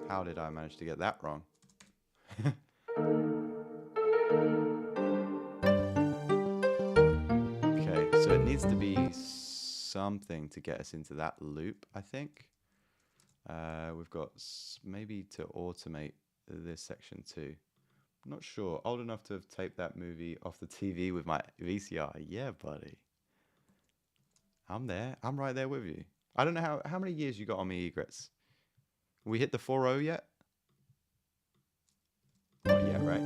[SPEAKER 1] How did I manage to get that wrong? Okay, so it needs to be something to get us into that loop, I think. We've got maybe to automate this section too. I'm not sure. Old enough to have taped that movie off the TV with my VCR. Yeah, buddy. I'm there. I'm right there with you. I don't know how many years you got on me, Egrets. We hit the 4.0 yet? Not yet, right?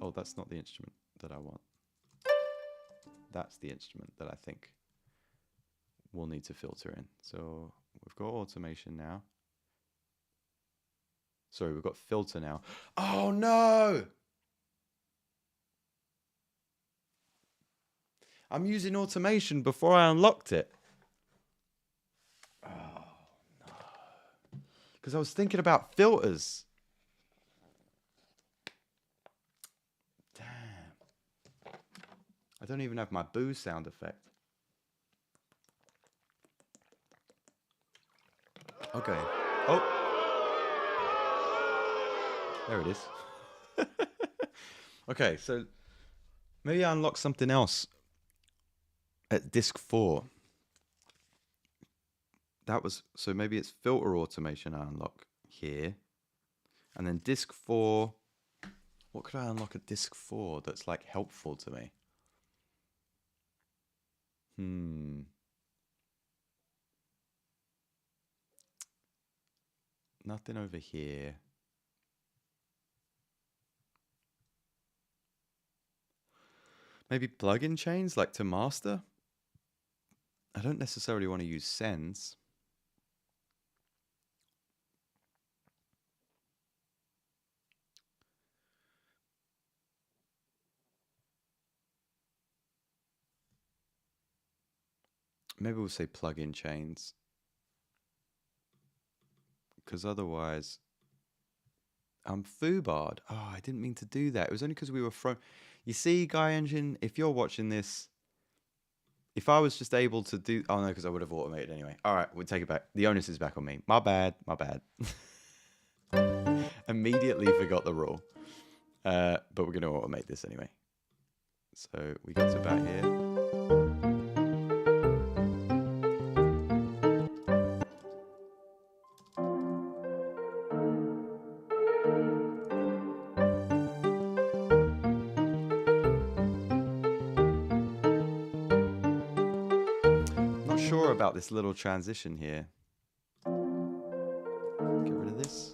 [SPEAKER 1] Oh, that's not the instrument that I want. That's the instrument that I think we'll need to filter in. So we've got automation now. Sorry, we've got filter now. Oh no! I'm using automation before I unlocked it. Oh no. Because I was thinking about filters. Damn. I don't even have my boo sound effect. Okay. Oh. There it is. Okay, so maybe I unlock something else at disk 4. That was, so maybe it's filter automation I unlock here. And then disk 4, what could I unlock at disk 4 that's like helpful to me? Nothing over here. Maybe plugin chains like to master? I don't necessarily want to use sends. Maybe we'll say plugin chains. Because otherwise, I'm foobarred. Oh, I didn't mean to do that. It was only because we were from... You see, GuyEngine, if you're watching this, if I was just able to do... Oh, no, because I would have automated anyway. All right, we'll take it back. The onus is back on me. My bad. My bad. Immediately forgot the rule. But we're going to automate this anyway. So we got to about here. Sure about this little transition here. Get rid of this.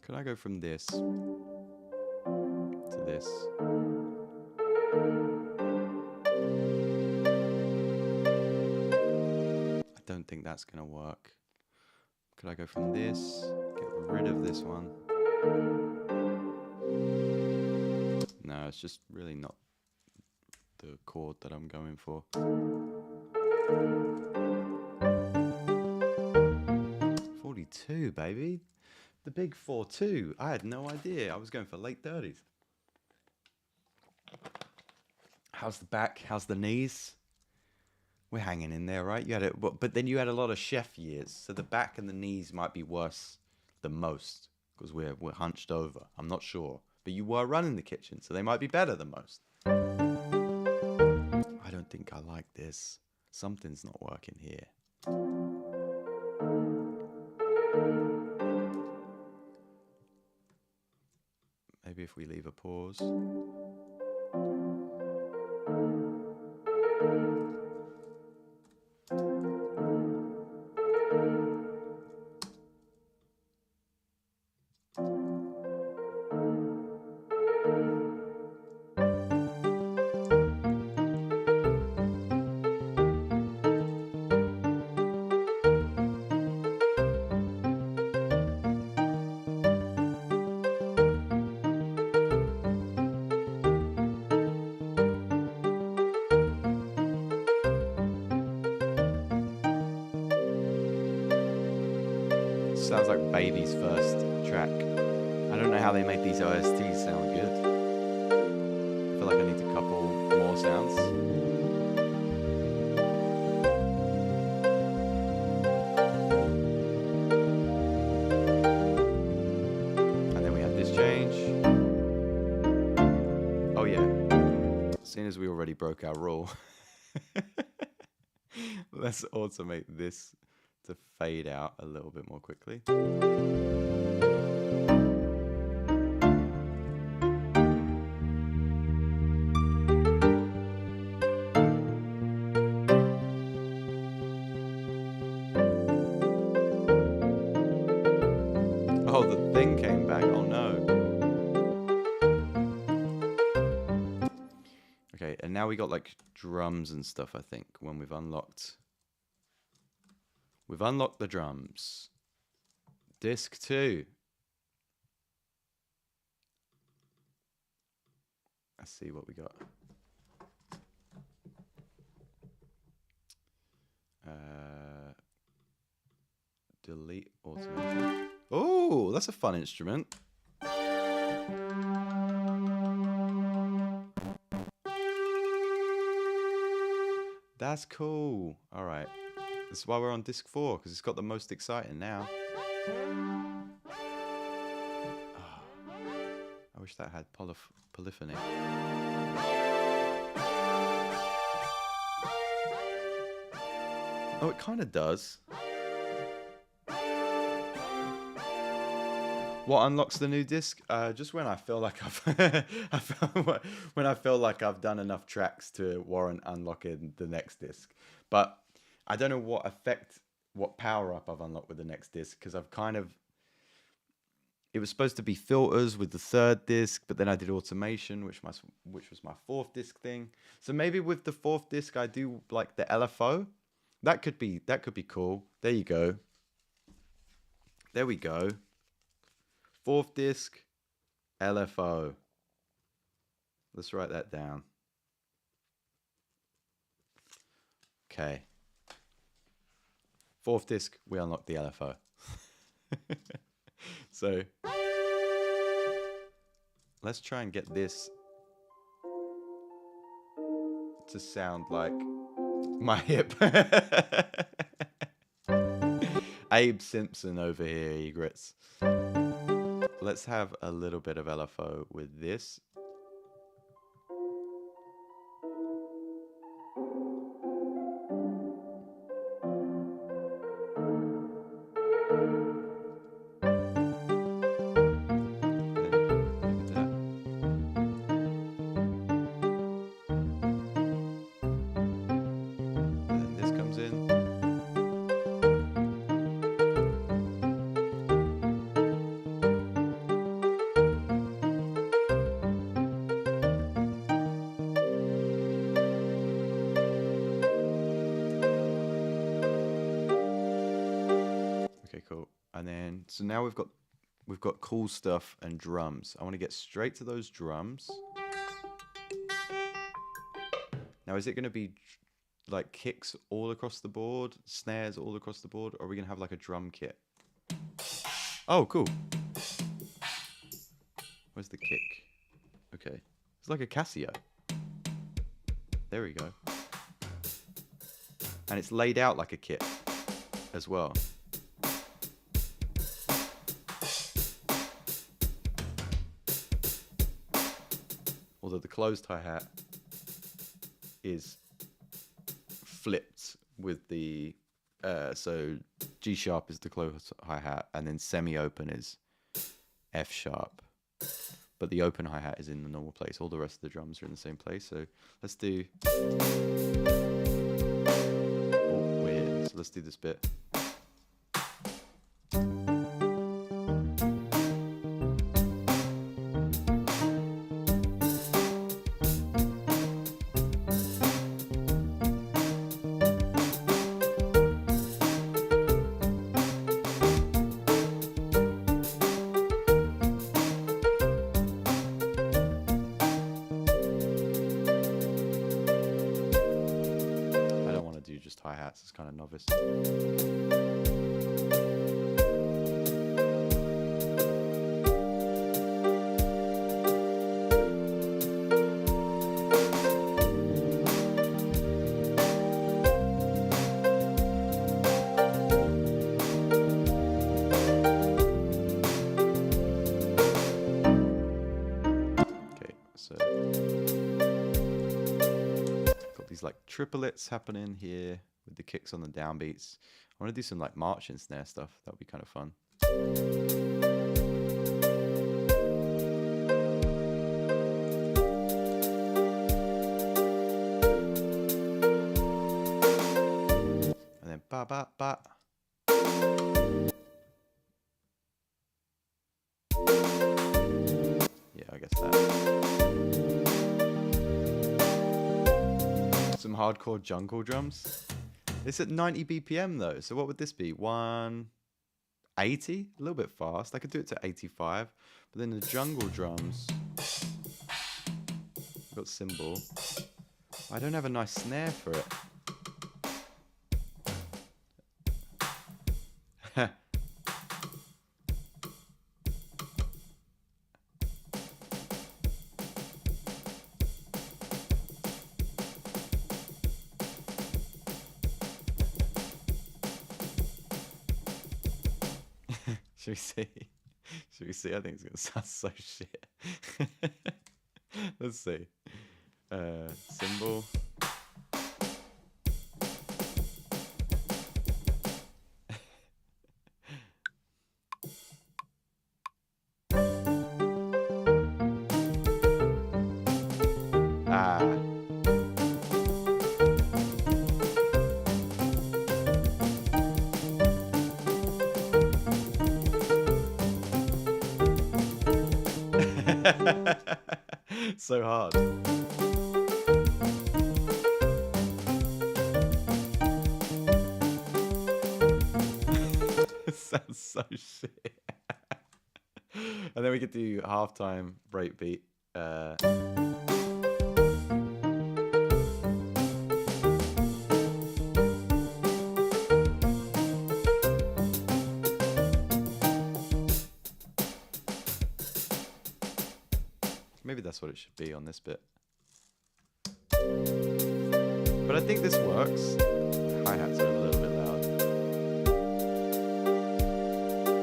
[SPEAKER 1] Could I go from this to this? I don't think that's gonna work. Could I go from this? Get rid of this one. No, it's just really not the chord that I'm going for. 42, baby. The big 4-2. I had no idea. I was going for late 30s. How's the back? How's the knees? We're hanging in there, right? You had it, but then you had a lot of chef years, so the back and the knees might be worse than most because we're hunched over. I'm not sure, but you were running the kitchen, so they might be better than most. I don't think I like this. Something's not working here. Maybe if we leave a pause. Sounds like Baby's first track. I don't know how they make these OSTs sound good. I feel like I need a couple more sounds. And then we have this change. Oh yeah. Seeing as we already broke our rule, let's automate this to fade out a little bit more quickly. Oh, the thing came back. Oh no. Okay, and now we got like drums and stuff, I think, when we've unlocked. We've unlocked the drums. Disc 2. Let's see what we got. Delete automation. Oh, that's a fun instrument. That's cool. All right. This is why we're on disc 4, because it's got the most exciting now. Oh, I wish that had polyphony. Oh, it kind of does. What unlocks the new disc? Just when I feel like when I feel like I've done enough tracks to warrant unlocking the next disc. But I don't know what power up I've unlocked with the next disc, because I've kind of. It was supposed to be filters with the third disc, but then I did automation, which was my fourth disc thing. So maybe with the fourth disc, I do like the LFO. That could be cool. There you go. There we go. Fourth disc, LFO. Let's write that down. Okay. Fourth disc, we unlock the LFO. So let's try and get this to sound like my hip. Abe Simpson over here, egrets. Let's have a little bit of LFO with this. Okay, cool. And then so now we've got cool stuff and drums. I want to get straight to those drums. Now, is it going to be like kicks all across the board, snares all across the board, or are we going to have like a drum kit? Oh, cool. Where's the kick? Okay. It's like a Casio. There we go. And it's laid out like a kit as well. Although the closed hi-hat is flipped with the so G sharp is the closed hi-hat, and then semi-open is F sharp, but the open hi-hat is in the normal place. All the rest of the drums are in the same place. So let's do weird. So let's do this bit. Just hi-hats, it's kind of novice. Okay, so got these like triplets happening here with the kicks on the downbeats. I want to do some like march and snare stuff. That would be kind of fun. And then ba ba ba. Yeah, I guess that. Some hardcore jungle drums. It's at 90 BPM though, so what would this be? 180? A little bit fast. I could do it to 85, but then the jungle drums. I've got cymbal. I don't have a nice snare for it. Should we see? Should we see? I think it's gonna sound so shit. Let's see. Cymbal. So hard. It sounds so shit. And then we could do halftime breakbeat. Maybe that's what it should be on this bit. But I think this works. Hi-hats are a little bit loud.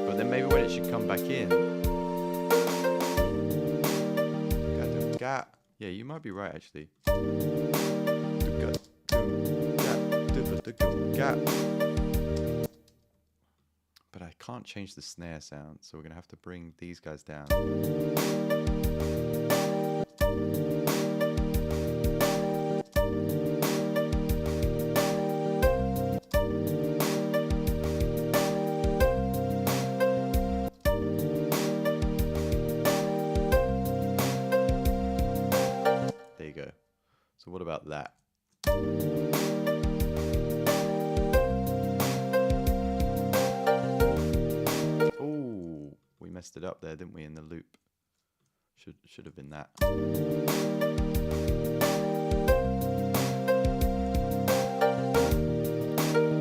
[SPEAKER 1] But then maybe when it should come back in. Yeah, you might be right actually. But I can't change the snare sound, so we're gonna have to bring these guys down. There you go. So what about that? messed it up there, didn't we, in the loop? Should have been that.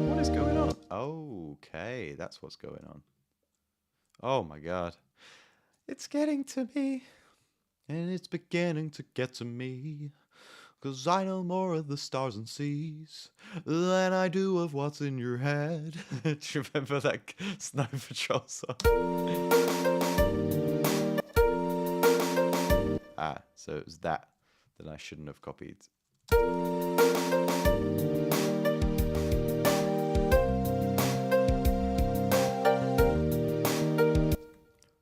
[SPEAKER 1] What is going on? Okay, that's what's going on. Oh my god. It's getting to me. And it's beginning to get to me. 'Cause I know more of the stars and seas than I do of what's in your head. Do you remember that Snow Patrol song? Ah, so it was that I shouldn't have copied.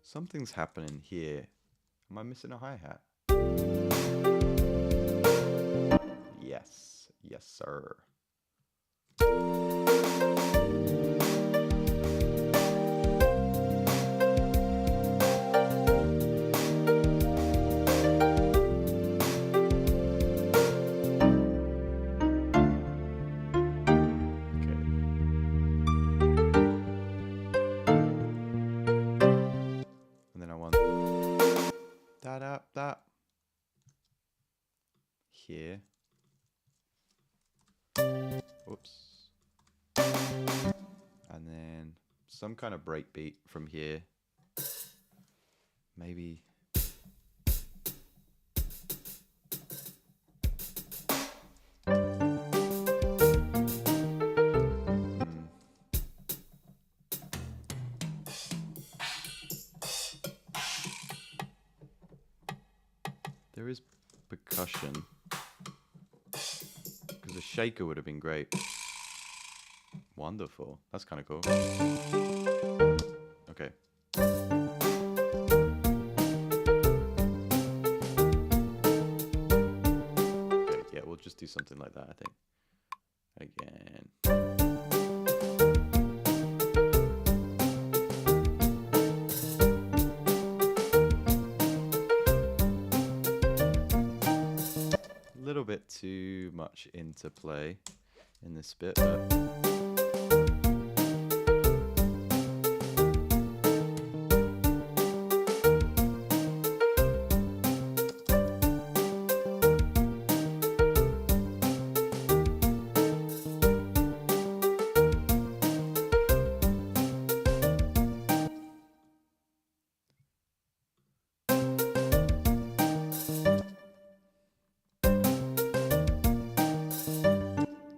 [SPEAKER 1] Something's happening here. Am I missing a hi-hat? Yes. Yes, sir. That here. Oops. And then some kind of breakbeat from here. Maybe. There is percussion. Because a shaker would have been great. Wonderful. That's kind of cool. Okay. Okay, yeah, we'll just do something like that, I think. Again. A little bit too much interplay in this bit, but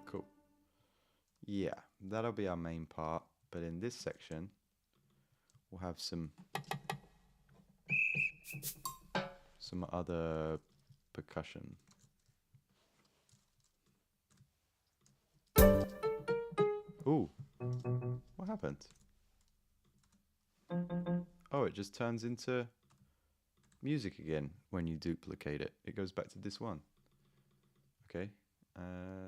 [SPEAKER 1] cool. Yeah, that'll be our main part. But in this section, we'll have some other percussion. Ooh, what happened? Oh, it just turns into music again when you duplicate it. It goes back to this one. Okay,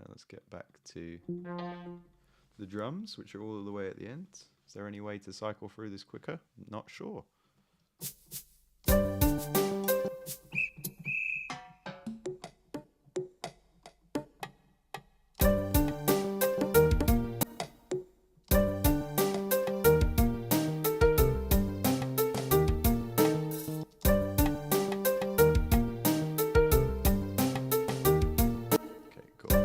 [SPEAKER 1] let's get back to the drums, which are all the way at the end. Is there any way to cycle through this quicker? Not sure. Okay, cool.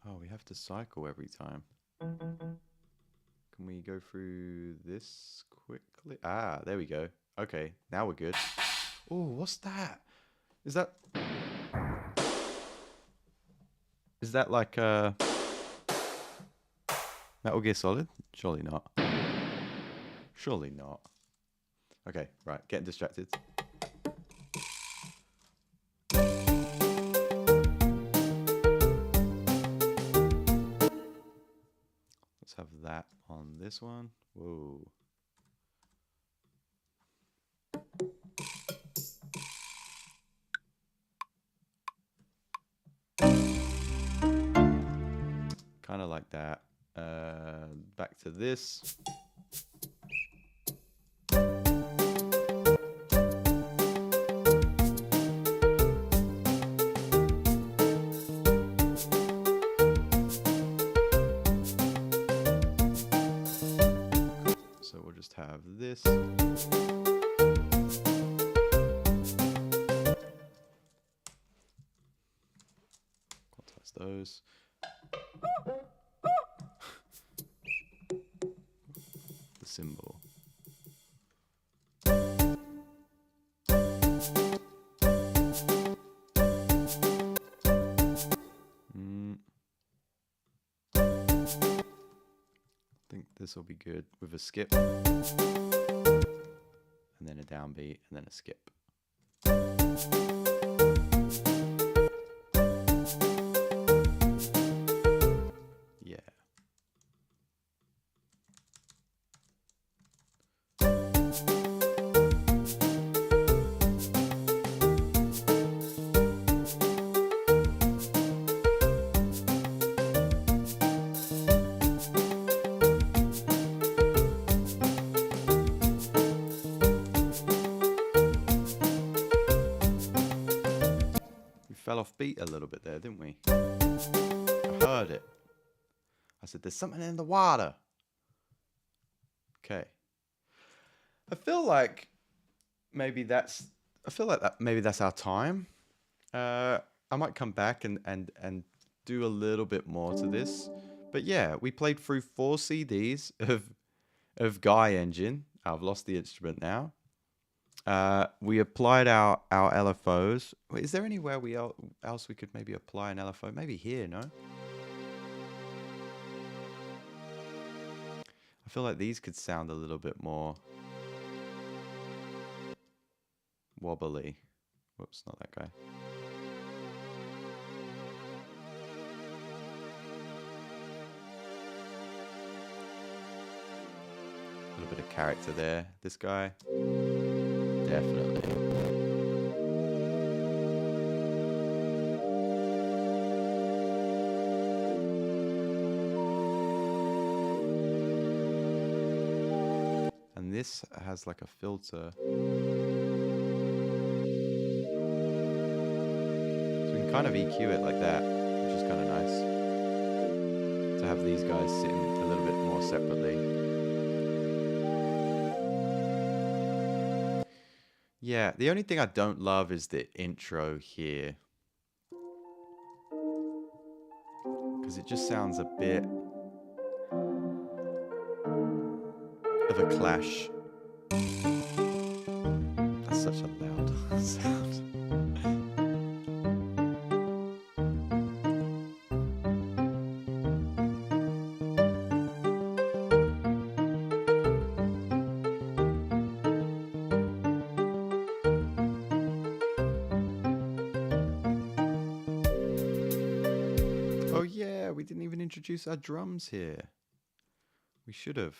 [SPEAKER 1] Oh, we have to cycle every time. Can we go through this quickly? Ah, there we go. Okay, now we're good. Oh, what's that? Is that like Metal Gear Solid? Surely not. Surely not. Okay, right, getting distracted. Let's have that on this one. Whoa. Kind of like that. Back to this. have this. Quantize those. The symbol. I think this will be good with a skip, and then a downbeat, and then a skip. Yeah. Fell off beat a little bit there, didn't we? I heard it. I said, there's something in the water. Okay. I feel like maybe that's our time. I might come back and do a little bit more to this. But yeah, we played through 4 CDs of GuyEngine. I've lost the instrument now. We applied our LFOs. Wait, is there anywhere else we could maybe apply an LFO? Maybe here, no? I feel like these could sound a little bit more wobbly. Whoops, not that guy. A little bit of character there. This guy. Definitely. And this has like a filter. So we can kind of EQ it like that, which is kind of nice. To have these guys sitting a little bit more separately. Yeah, the only thing I don't love is the intro here. Because it just sounds a bit of a clash. That's such a loud sound. Oh yeah, we didn't even introduce our drums here. We should have.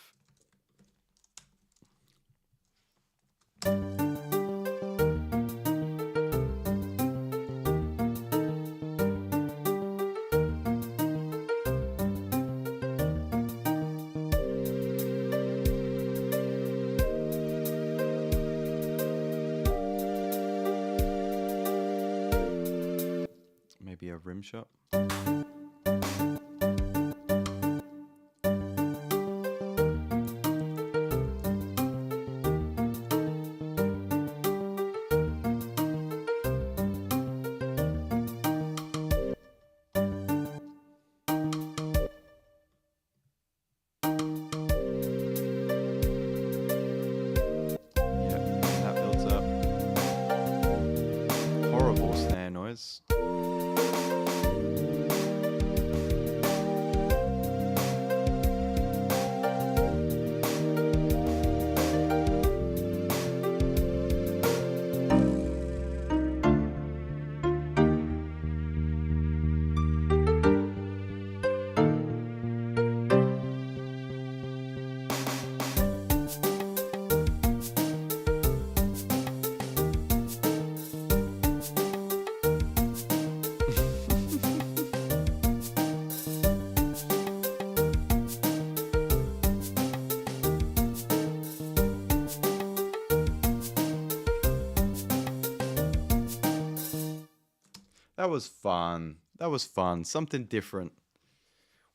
[SPEAKER 1] Maybe a rim shot. Noise. That was fun. That was fun. Something different.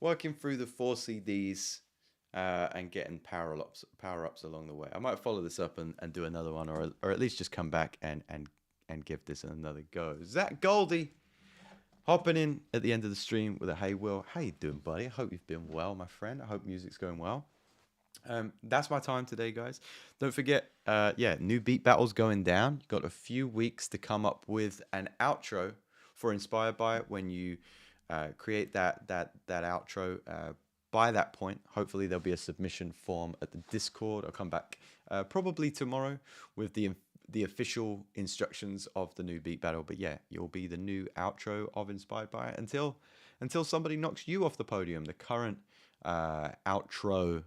[SPEAKER 1] Working through the 4 CDs and getting power ups along the way. I might follow this up and do another one, or at least just come back and give this another go. Zach Goldie hopping in at the end of the stream with a hey Will, how you doing, buddy? I hope you've been well, my friend. I hope music's going well. That's my time today, guys. Don't forget, new beat battles going down. You've got a few weeks to come up with an outro for Inspired by It. When you create that outro, by that point, hopefully there'll be a submission form at the Discord. I'll come back probably tomorrow with the official instructions of the new beat battle. But yeah, you'll be the new outro of Inspired by It until somebody knocks you off the podium. The current outro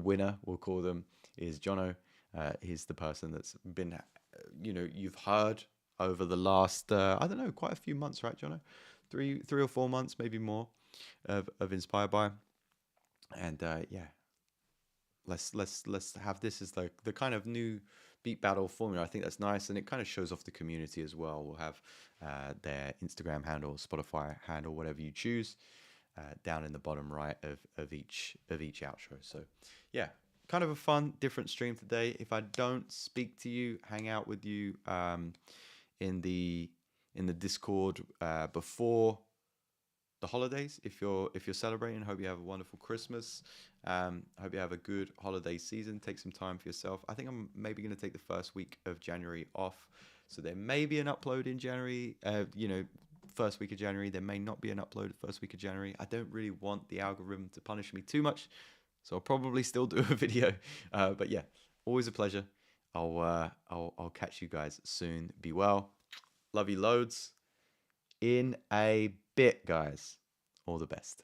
[SPEAKER 1] winner, we'll call them, is Jono. He's the person that's been, you've heard over the last I don't know, quite a few months, right, Jono? Three or 4 months, maybe more, of Inspired by. And let's have this as the kind of new beat battle formula. I think that's nice, and it kind of shows off the community as well. We'll have their Instagram handle, Spotify handle, whatever you choose, down in the bottom right of each outro. So yeah, kind of a fun, different stream today. If I don't speak to you, hang out with you in the Discord before the holidays, if you're celebrating. Hope you have a wonderful Christmas. Hope you have a good holiday season. Take some time for yourself. I think I'm maybe going to take the first week of January off, so there may be an upload in January. First week of January. There may not be an upload first week of January. I don't really want the algorithm to punish me too much, so I'll probably still do a video. But yeah, always a pleasure. I'll catch you guys soon. Be well. Love you loads. In a bit, guys. All the best.